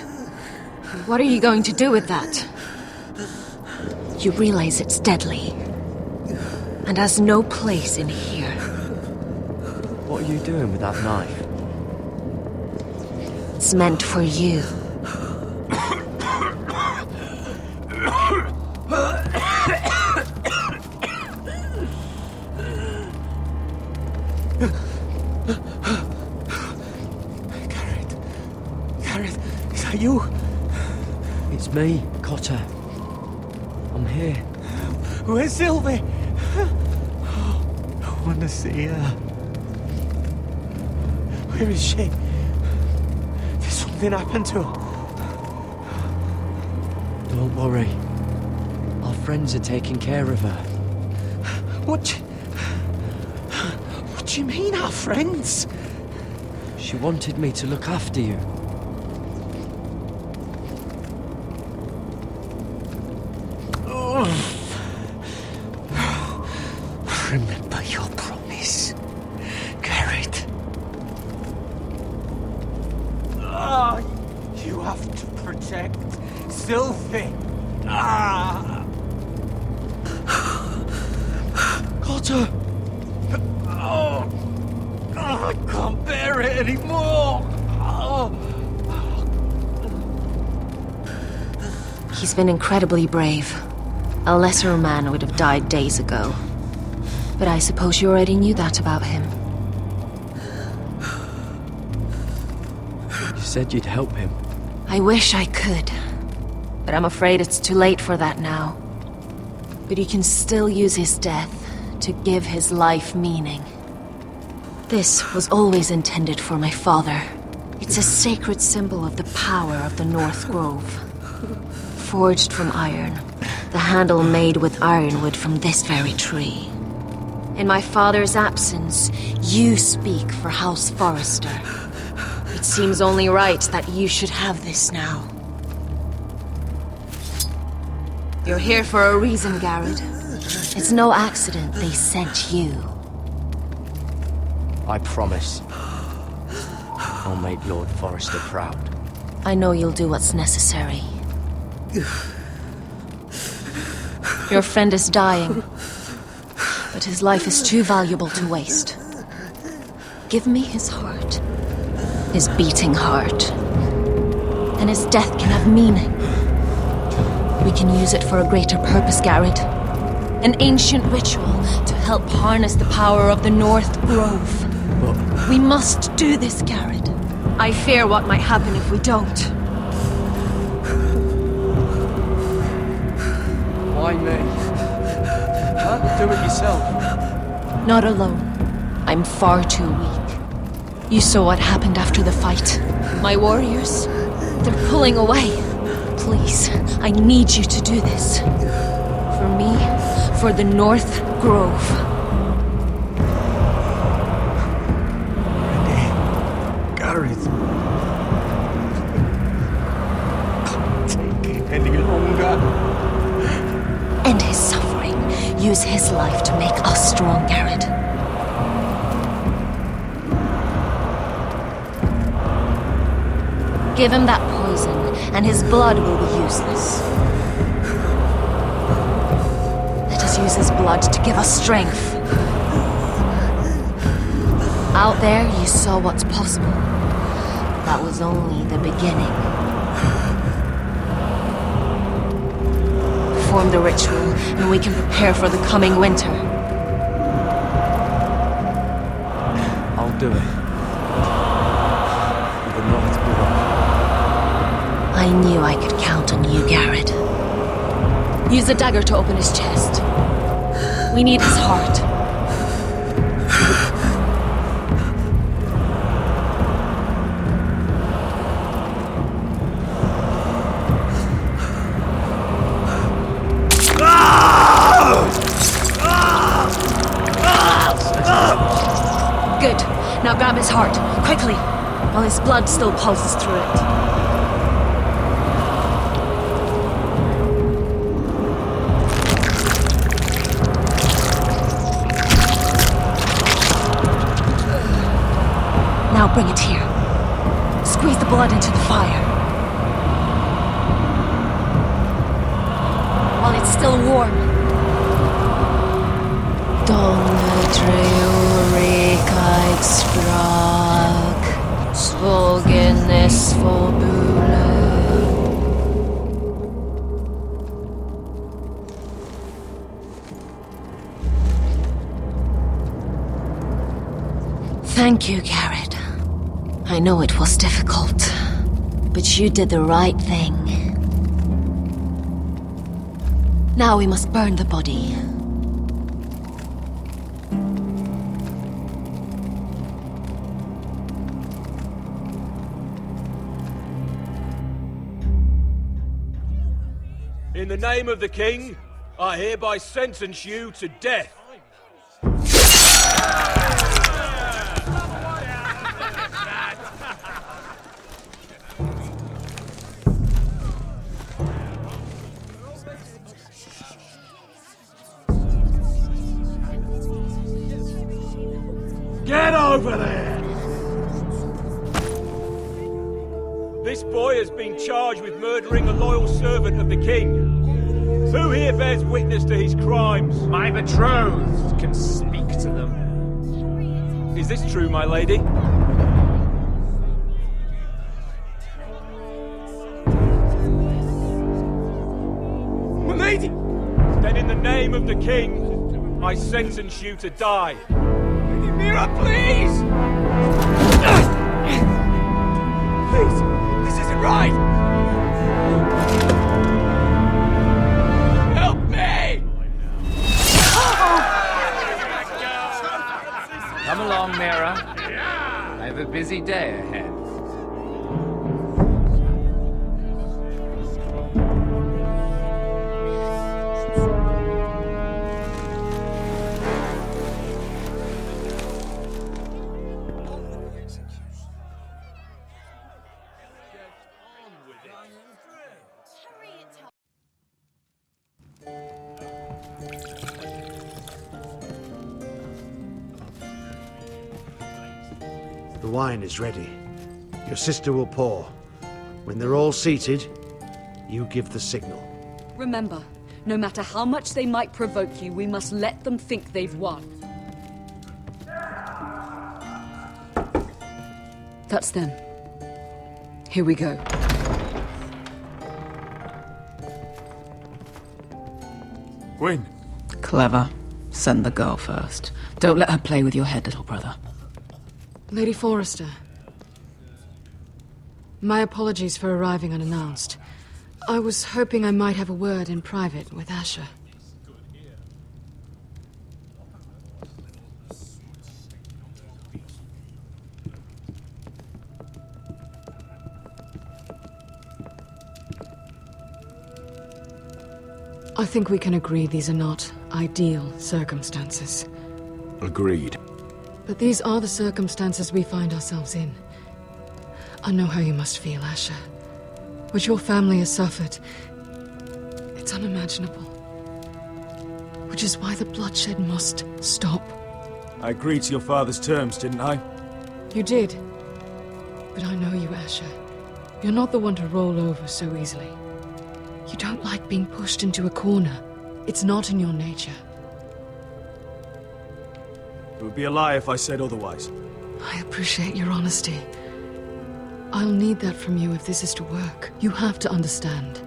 What are you going to do with that? You realize it's deadly. And has no place in here. What are you doing with that knife? It's meant for you. Gareth, is that you? It's me, Cotter. I'm here. Where's Sylvie? I want to see her. Where is she? Did something happen to her? Don't worry. Our friends are taking care of her. What do you mean, our friends? She wanted me to look after you. Remember your promise, Garrett. You have to protect Sylvie. Cotter! I can't bear it anymore. He's been incredibly brave. A lesser man would have died days ago. But I suppose you already knew that about him. You said you'd help him. I wish I could. But I'm afraid it's too late for that now. But you can still use his death to give his life meaning. This was always intended for my father. It's a sacred symbol of the power of the North Grove. Forged from iron, the handle made with ironwood from this very tree. In my father's absence, you speak for House Forrester. It seems only right that you should have this now. You're here for a reason, Garrett. It's no accident they sent you. I promise. I'll make Lord Forrester proud. I know you'll do what's necessary. Your friend is dying, but his life is too valuable to waste. Give me his heart, his beating heart, and his death can have meaning. We can use it for a greater purpose, Garrett. An ancient ritual to help harness the power of the North Grove. We must do this, Garrett. I fear what might happen if we don't. Why me? Huh? Do it yourself. Not alone. I'm far too weak. You saw what happened after the fight. My warriors, they're pulling away. Please, I need you to do this. For me, for the North Grove. Gareth. Can't take it any longer. End his suffering. Use his life to make us strong, Garrett. Give him that poison, and his blood will be useless. Let us use his blood to give us strength. Out there, you saw what's possible. That was only the beginning. Perform the ritual, and we can prepare for the coming winter. I'll do it. For the North Grove. I knew I could count on you, Garrett. Use the dagger to open his chest. We need his heart. Good. Now grab his heart, quickly, while his blood still pulses through it. Now bring it here. Squeeze the blood into the fire. While it's still warm. Donne treurigheid sprak, svogenes forbule. Thank you, Garrett. I know it was difficult, but you did the right thing. Now we must burn the body. In the name of the king, I hereby sentence you to death. Get over there! This boy has been charged with murdering a loyal servant of the king. Who here bears witness to his crimes? My betrothed can speak to them. Is this true, my lady? My lady! Then in the name of the king, I sentence you to die. Lady Mira, please! Please, this isn't right! Help me! Come along, Mira. I have a busy day ahead. The wine is ready. Your sister will pour. When they're all seated, you give the signal. Remember, no matter how much they might provoke you, we must let them think they've won. That's them. Here we go. Gwyn. Clever. Send the girl first. Don't let her play with your head, little brother. Lady Forrester. My apologies for arriving unannounced. I was hoping I might have a word in private with Asher. I think we can agree these are not ideal circumstances. Agreed. But these are the circumstances we find ourselves in. I know how you must feel, Asher. What your family has suffered, it's unimaginable. Which is why the bloodshed must stop. I agreed to your father's terms, didn't I? You did. But I know you, Asher. You're not the one to roll over so easily. You don't like being pushed into a corner. It's not in your nature. It would be a lie if I said otherwise. I appreciate your honesty. I'll need that from you if this is to work. You have to understand.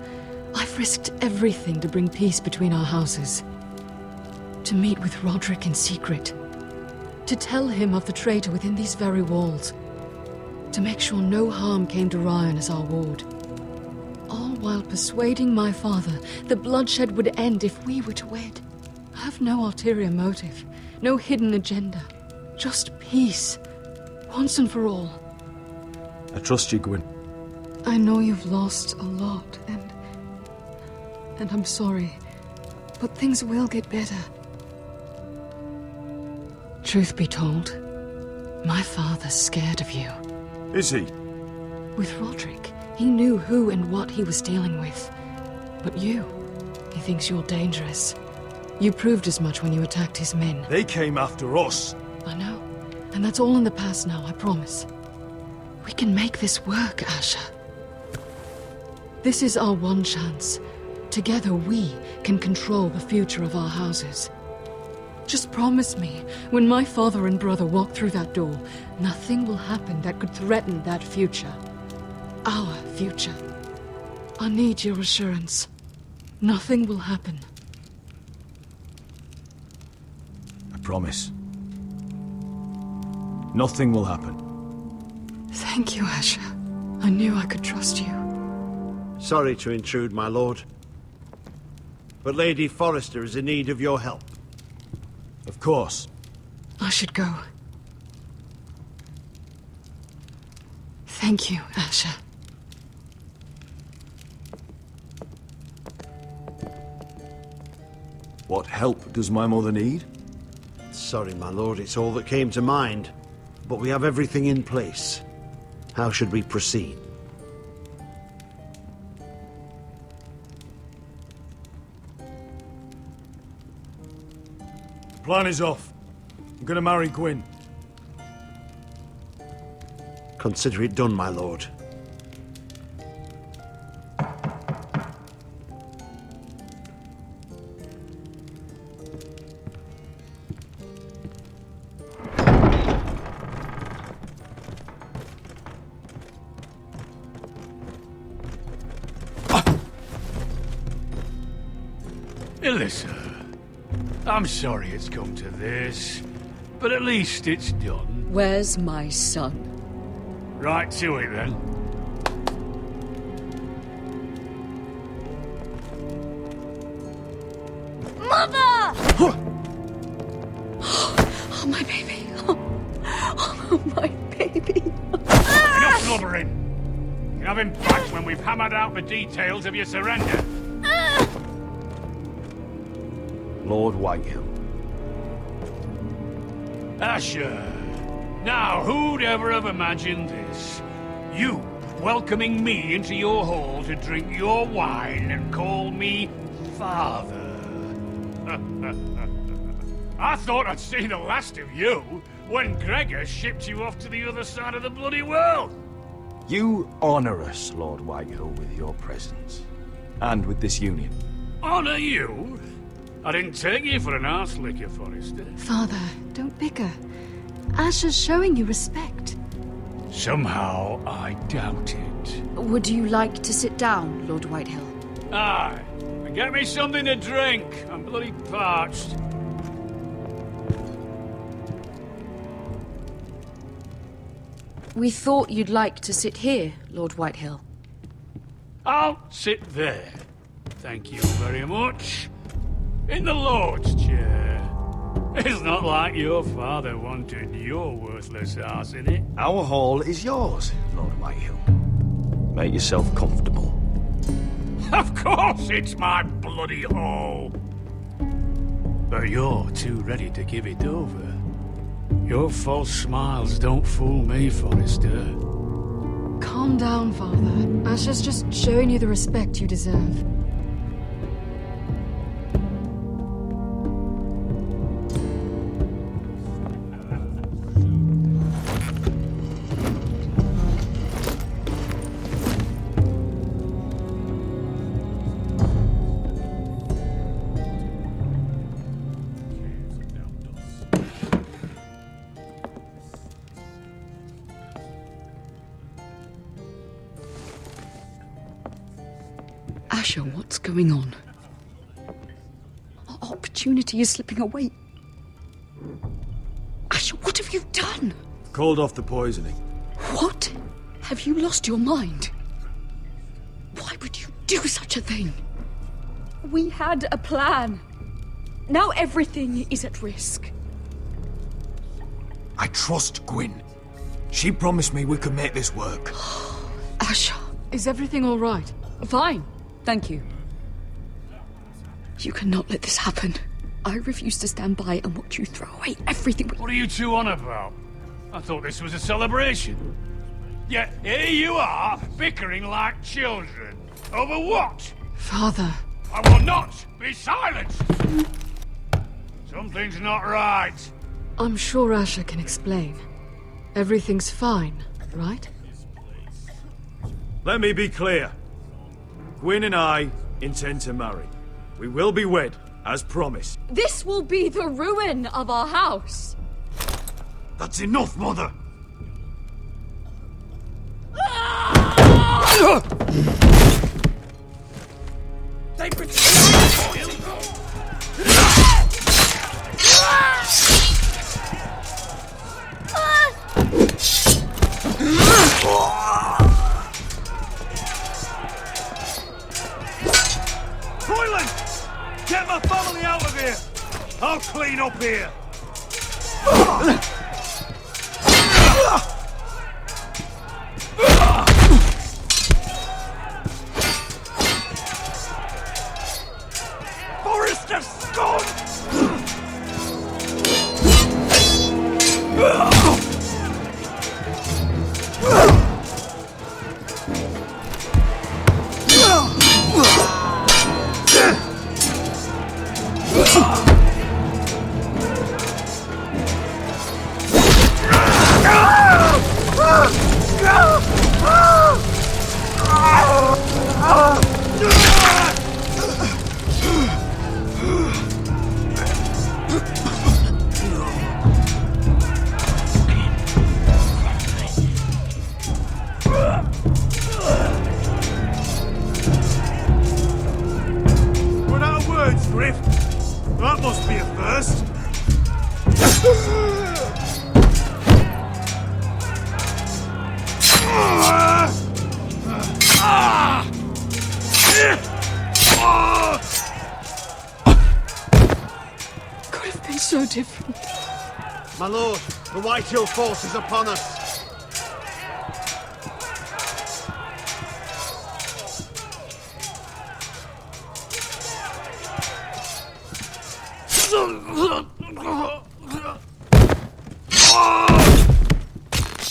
I've risked everything to bring peace between our houses. To meet with Roderick in secret. To tell him of the traitor within these very walls. To make sure no harm came to Ryan as our ward. All while persuading my father the bloodshed would end if we were to wed. I have no ulterior motive. No hidden agenda. Just peace. Once and for all. I trust you, Gwyn. I know you've lost a lot, and I'm sorry. But things will get better. Truth be told, my father's scared of you. Is he? With Roderick, he knew who and what he was dealing with. But you, he thinks you're dangerous. You proved as much when you attacked his men. They came after us. I know. And that's all in the past now, I promise. We can make this work, Asher. This is our one chance. Together we can control the future of our houses. Just promise me, when my father and brother walk through that door, nothing will happen that could threaten that future. Our future. I need your assurance. Nothing will happen. I promise. Nothing will happen. Thank you, Asher. I knew I could trust you. Sorry to intrude, my lord. But Lady Forrester is in need of your help. Of course. I should go. Thank you, Asher. What help does my mother need? Sorry, my lord, it's all that came to mind. But we have everything in place. How should we proceed? Plan is off. I'm gonna marry Gwyn. Consider it done, my lord. Elissa, I'm sorry it's come to this, but at least it's done. Where's my son? Right to it, then. Mother! Oh, my baby. Oh, my baby. Enough blubbering. You can have him back when we've hammered out the details of your surrender. Lord Whitehill. Asher. Now, who'd ever have imagined this? You welcoming me into your hall to drink your wine and call me father. I thought I'd see the last of you when Gregor shipped you off to the other side of the bloody world. You honor us, Lord Whitehill, with your presence. And with this union. Honor you? I didn't take you for an arse-licker, Forrester. Father, don't bicker. Asher's showing you respect. Somehow, I doubt it. Would you like to sit down, Lord Whitehill? Aye. And get me something to drink. I'm bloody parched. We thought you'd like to sit here, Lord Whitehill. I'll sit there. Thank you very much. In the Lord's chair. It's not like your father wanted your worthless ass in it. Our hall is yours, Lord Whitehill. Make yourself comfortable. Of course it's my bloody hall. But you're too ready to give it over. Your false smiles don't fool me, Forrester. Calm down, Father. Asher's just showing you the respect you deserve. Asher, what's going on? Our opportunity is slipping away. Asher, what have you done? Called off the poisoning. What? Have you lost your mind? Why would you do such a thing? We had a plan. Now everything is at risk. I trust Gwyn. She promised me we could make this work. Asher. Is everything all right? Fine. Thank you. You cannot let this happen. I refuse to stand by and watch you throw away everything we... What are you two on about? I thought this was a celebration. Yet here you are, bickering like children. Over what? Father. I will not be silenced! Something's not right. I'm sure Asher can explain. Everything's fine, right? Let me be clear. Gwyn and I intend to marry. We will be wed, as promised. This will be the ruin of our house. That's enough, Mother! They betrayed you! Royland! Get my family out of here! I'll clean up here! Forrester scum! Run out of words, Griff. That must be a first. Could have been so different. My lord, the Whitehill force is upon us.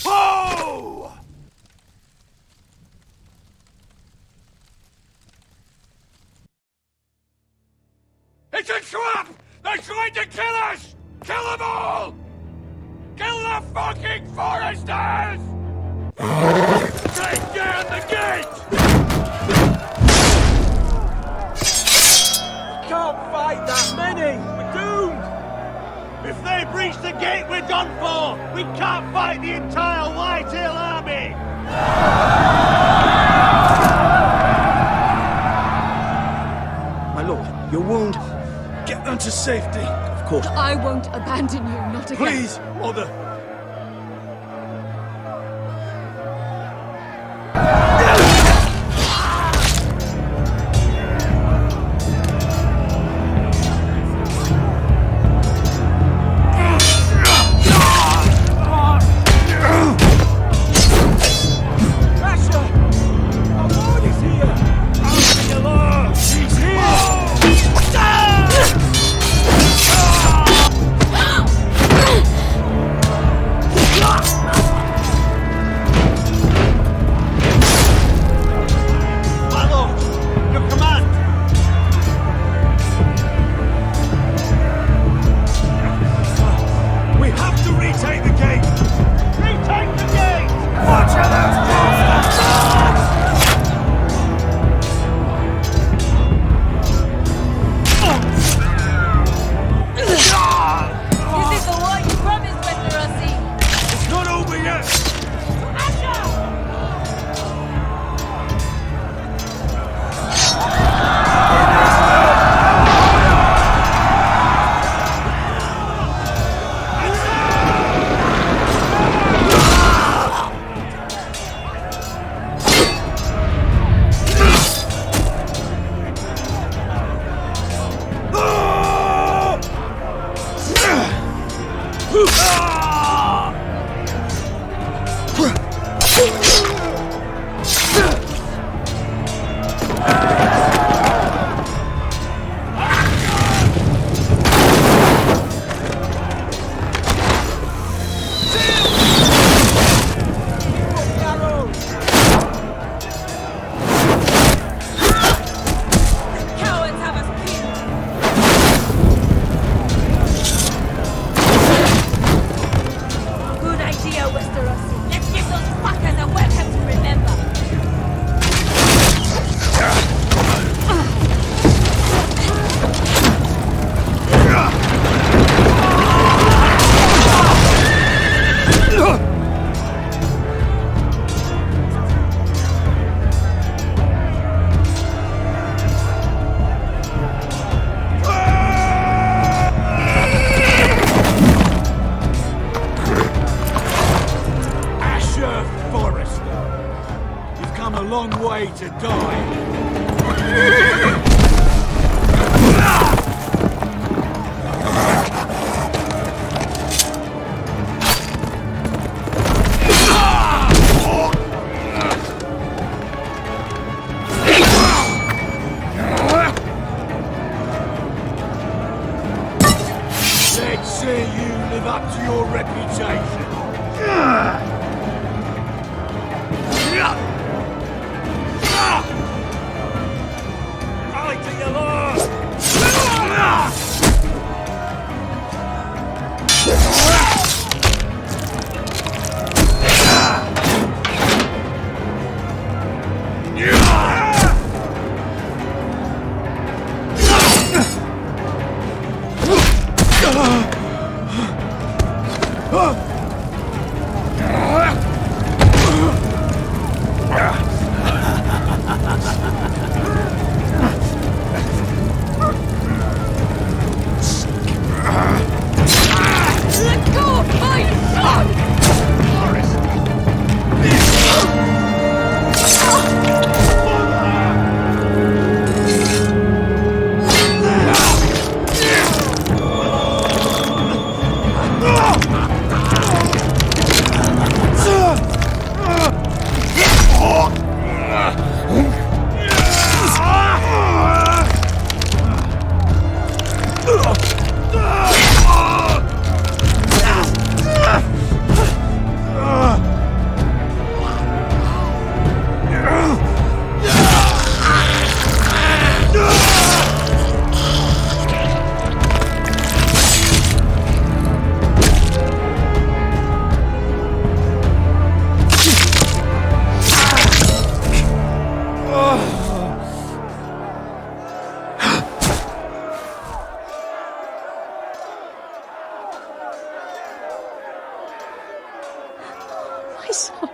Oh! It's a trap! They're trying to kill us! Kill them all! Kill the fucking foresters! Take down the gate! We can't fight that many! We're doomed! If they breach the gate, we're done for! We can't fight the entire Whitehill army! My lord, your wound. Get them to safety. Of course. I won't abandon you, not again. Please, Mother. long way to die. Let's see you live up to your reputation. Rally to your lord! Let go of my son! My son.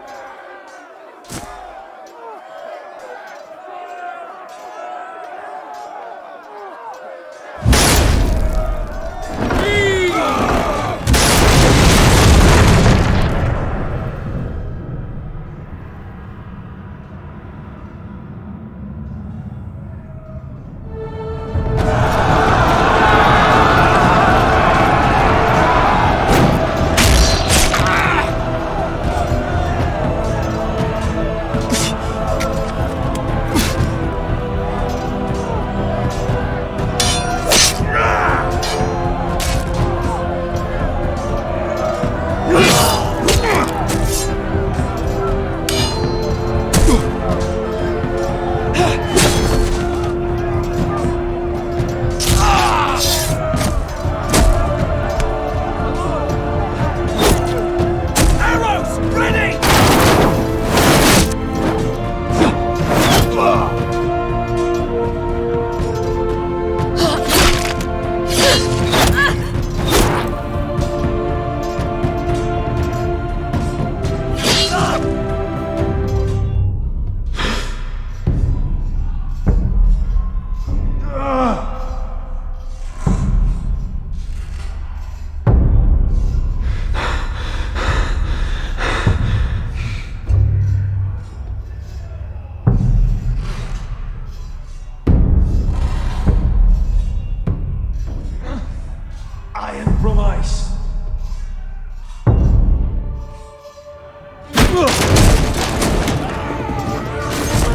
Iron from ice.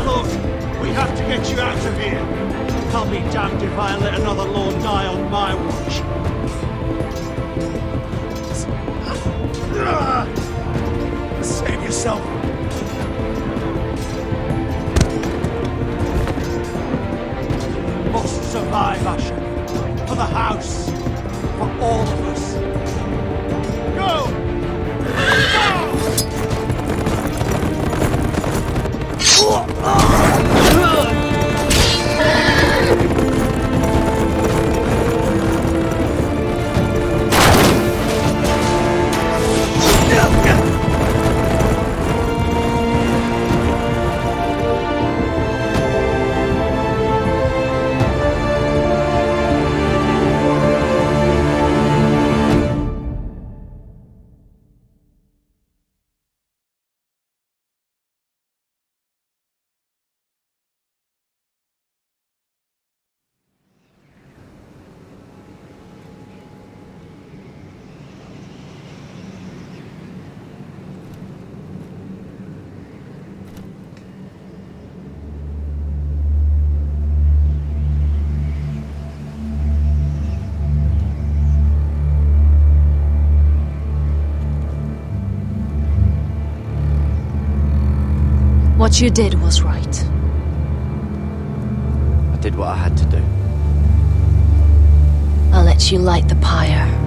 Look, we have to get you out of here. I'll be damned if I let another lord die on my watch. Save yourself. Must survive, Asher. For the house. For all of us. What you did was right. I did what I had to do. I'll let you light the pyre.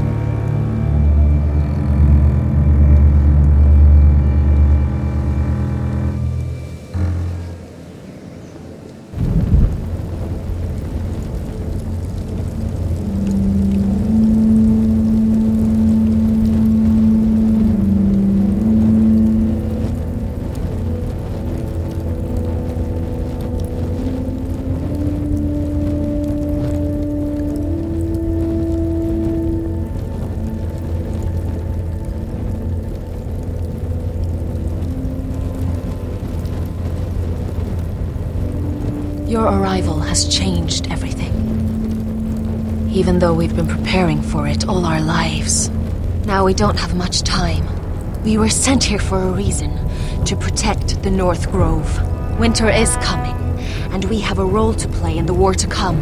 Your arrival has changed everything. Even though we've been preparing for it all our lives. Now we don't have much time. We were sent here for a reason. To protect the North Grove. Winter is coming, and we have a role to play in the war to come.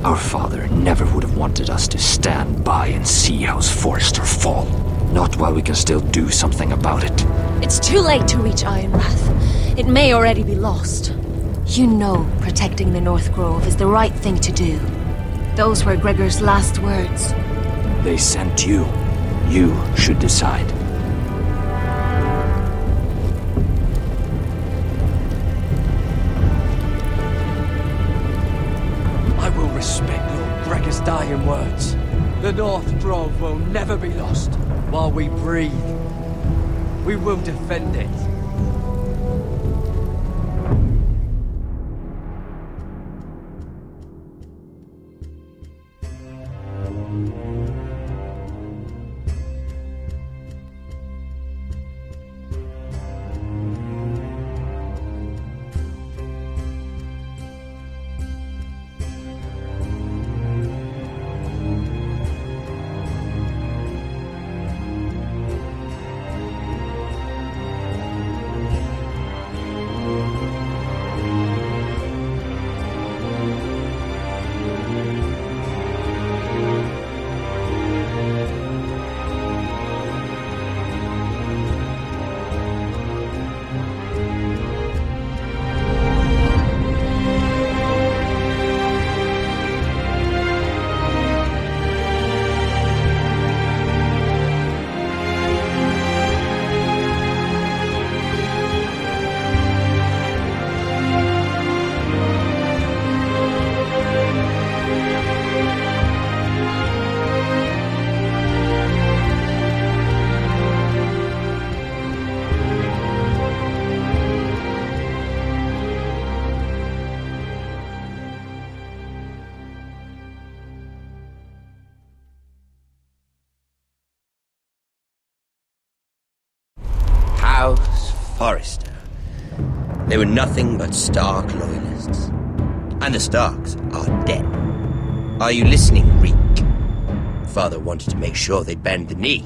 Our father never would have wanted us to stand by and see House Forrester fall. Not while we can still do something about it. It's too late to reach Ironwrath. It may already be lost. You know protecting the North Grove is the right thing to do. Those were Gregor's last words. They sent you. You should decide. I will respect Lord Gregor's dying words. The North Grove will never be lost while we breathe. We will defend it. House Forrester. They were nothing but Stark loyalists. And the Starks are dead. Are you listening, Reek? Father wanted to make sure they bend the knee.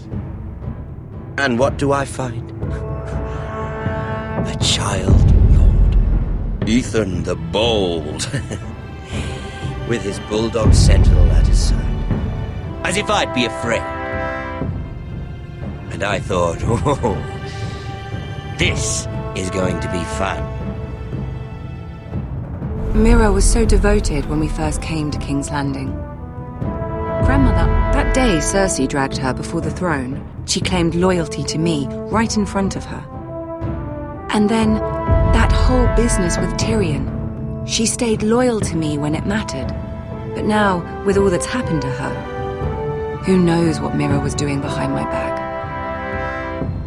And what do I find? A child lord. Ethan the Bold. With his bulldog sentinel at his side. As if I'd be afraid. And I thought, oh, this is going to be fun. Mira was so devoted when we first came to King's Landing. Grandmother, that day Cersei dragged her before the throne, she claimed loyalty to me right in front of her. And then, that whole business with Tyrion. She stayed loyal to me when it mattered. But now, with all that's happened to her, who knows what Mira was doing behind my back?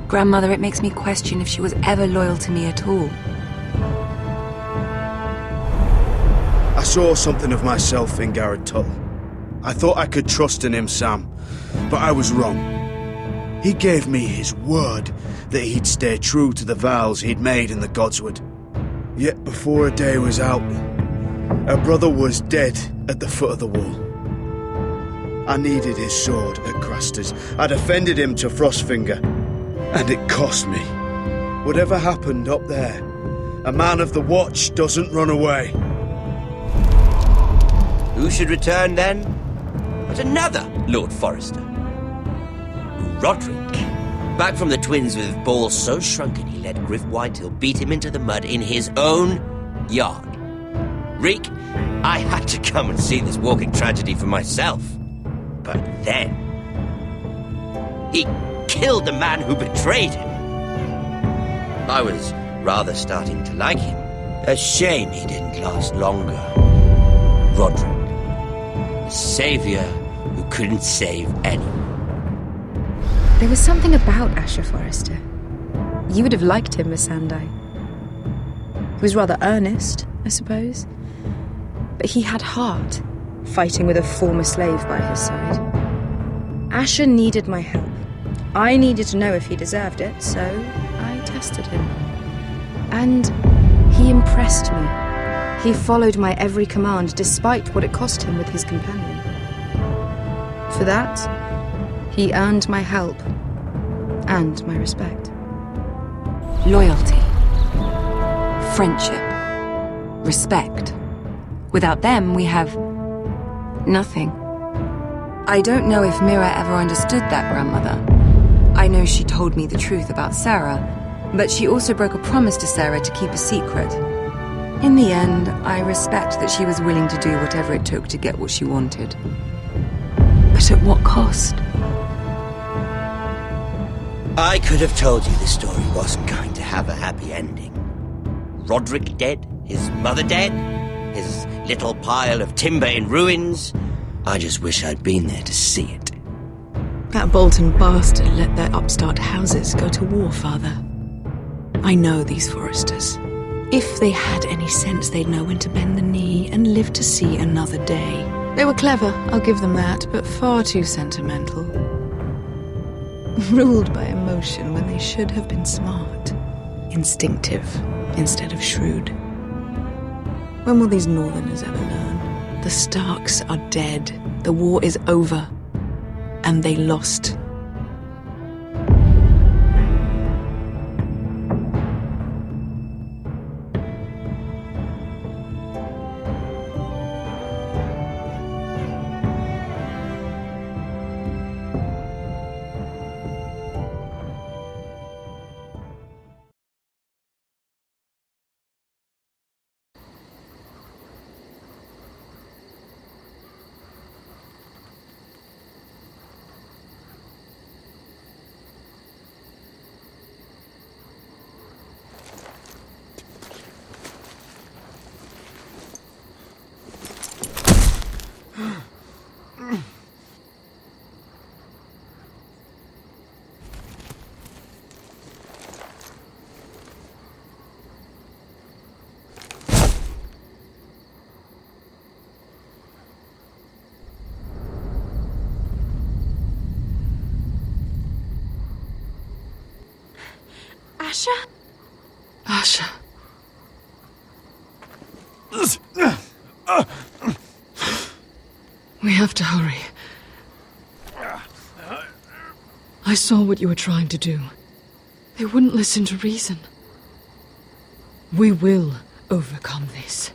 Grandmother, it makes me question if she was ever loyal to me at all. I saw something of myself in Garrett Tuttle. I thought I could trust in him, Sam, but I was wrong. He gave me his word that he'd stay true to the vows he'd made in the Godswood. Yet before a day was out, our brother was dead at the foot of the wall. I needed his sword at Craster's. I defended him to Frostfinger. And it cost me. Whatever happened up there, a man of the Watch doesn't run away. Who should return then? But another Lord Forrester. Roderick. Back from the twins with balls so shrunken he let Griff Whitehill beat him into the mud in his own yard. Reek, I had to come and see this walking tragedy for myself. But then... he killed the man who betrayed him. I was rather starting to like him. A shame he didn't last longer. Roderick, the savior who couldn't save anyone. There was something about Asher Forrester. You would have liked him, Miss Sandai. He was rather earnest, I suppose. But he had heart, fighting with a former slave by his side. Asher needed my help. I needed to know if he deserved it, so I tested him. And he impressed me. He followed my every command, despite what it cost him with his companion. For that, he earned my help and my respect. Loyalty. Friendship. Respect. Without them, we have nothing. I don't know if Mira ever understood that, Grandmother. I know she told me the truth about Sarah, but she also broke a promise to Sarah to keep a secret. In the end, I respect that she was willing to do whatever it took to get what she wanted. But at what cost? I could have told you this story wasn't going to have a happy ending. Roderick dead, his mother dead, his little pile of timber in ruins. I just wish I'd been there to see it. That Bolton bastard let their upstart houses go to war, Father. I know these Forresters. If they had any sense, they'd know when to bend the knee and live to see another day. They were clever, I'll give them that, but far too sentimental. Ruled by emotion when they should have been smart. Instinctive instead of shrewd. When will these Northerners ever learn? The Starks are dead. The war is over. And they lost. Asher? Asher. We have to hurry. I saw what you were trying to do. They wouldn't listen to reason. We will overcome this.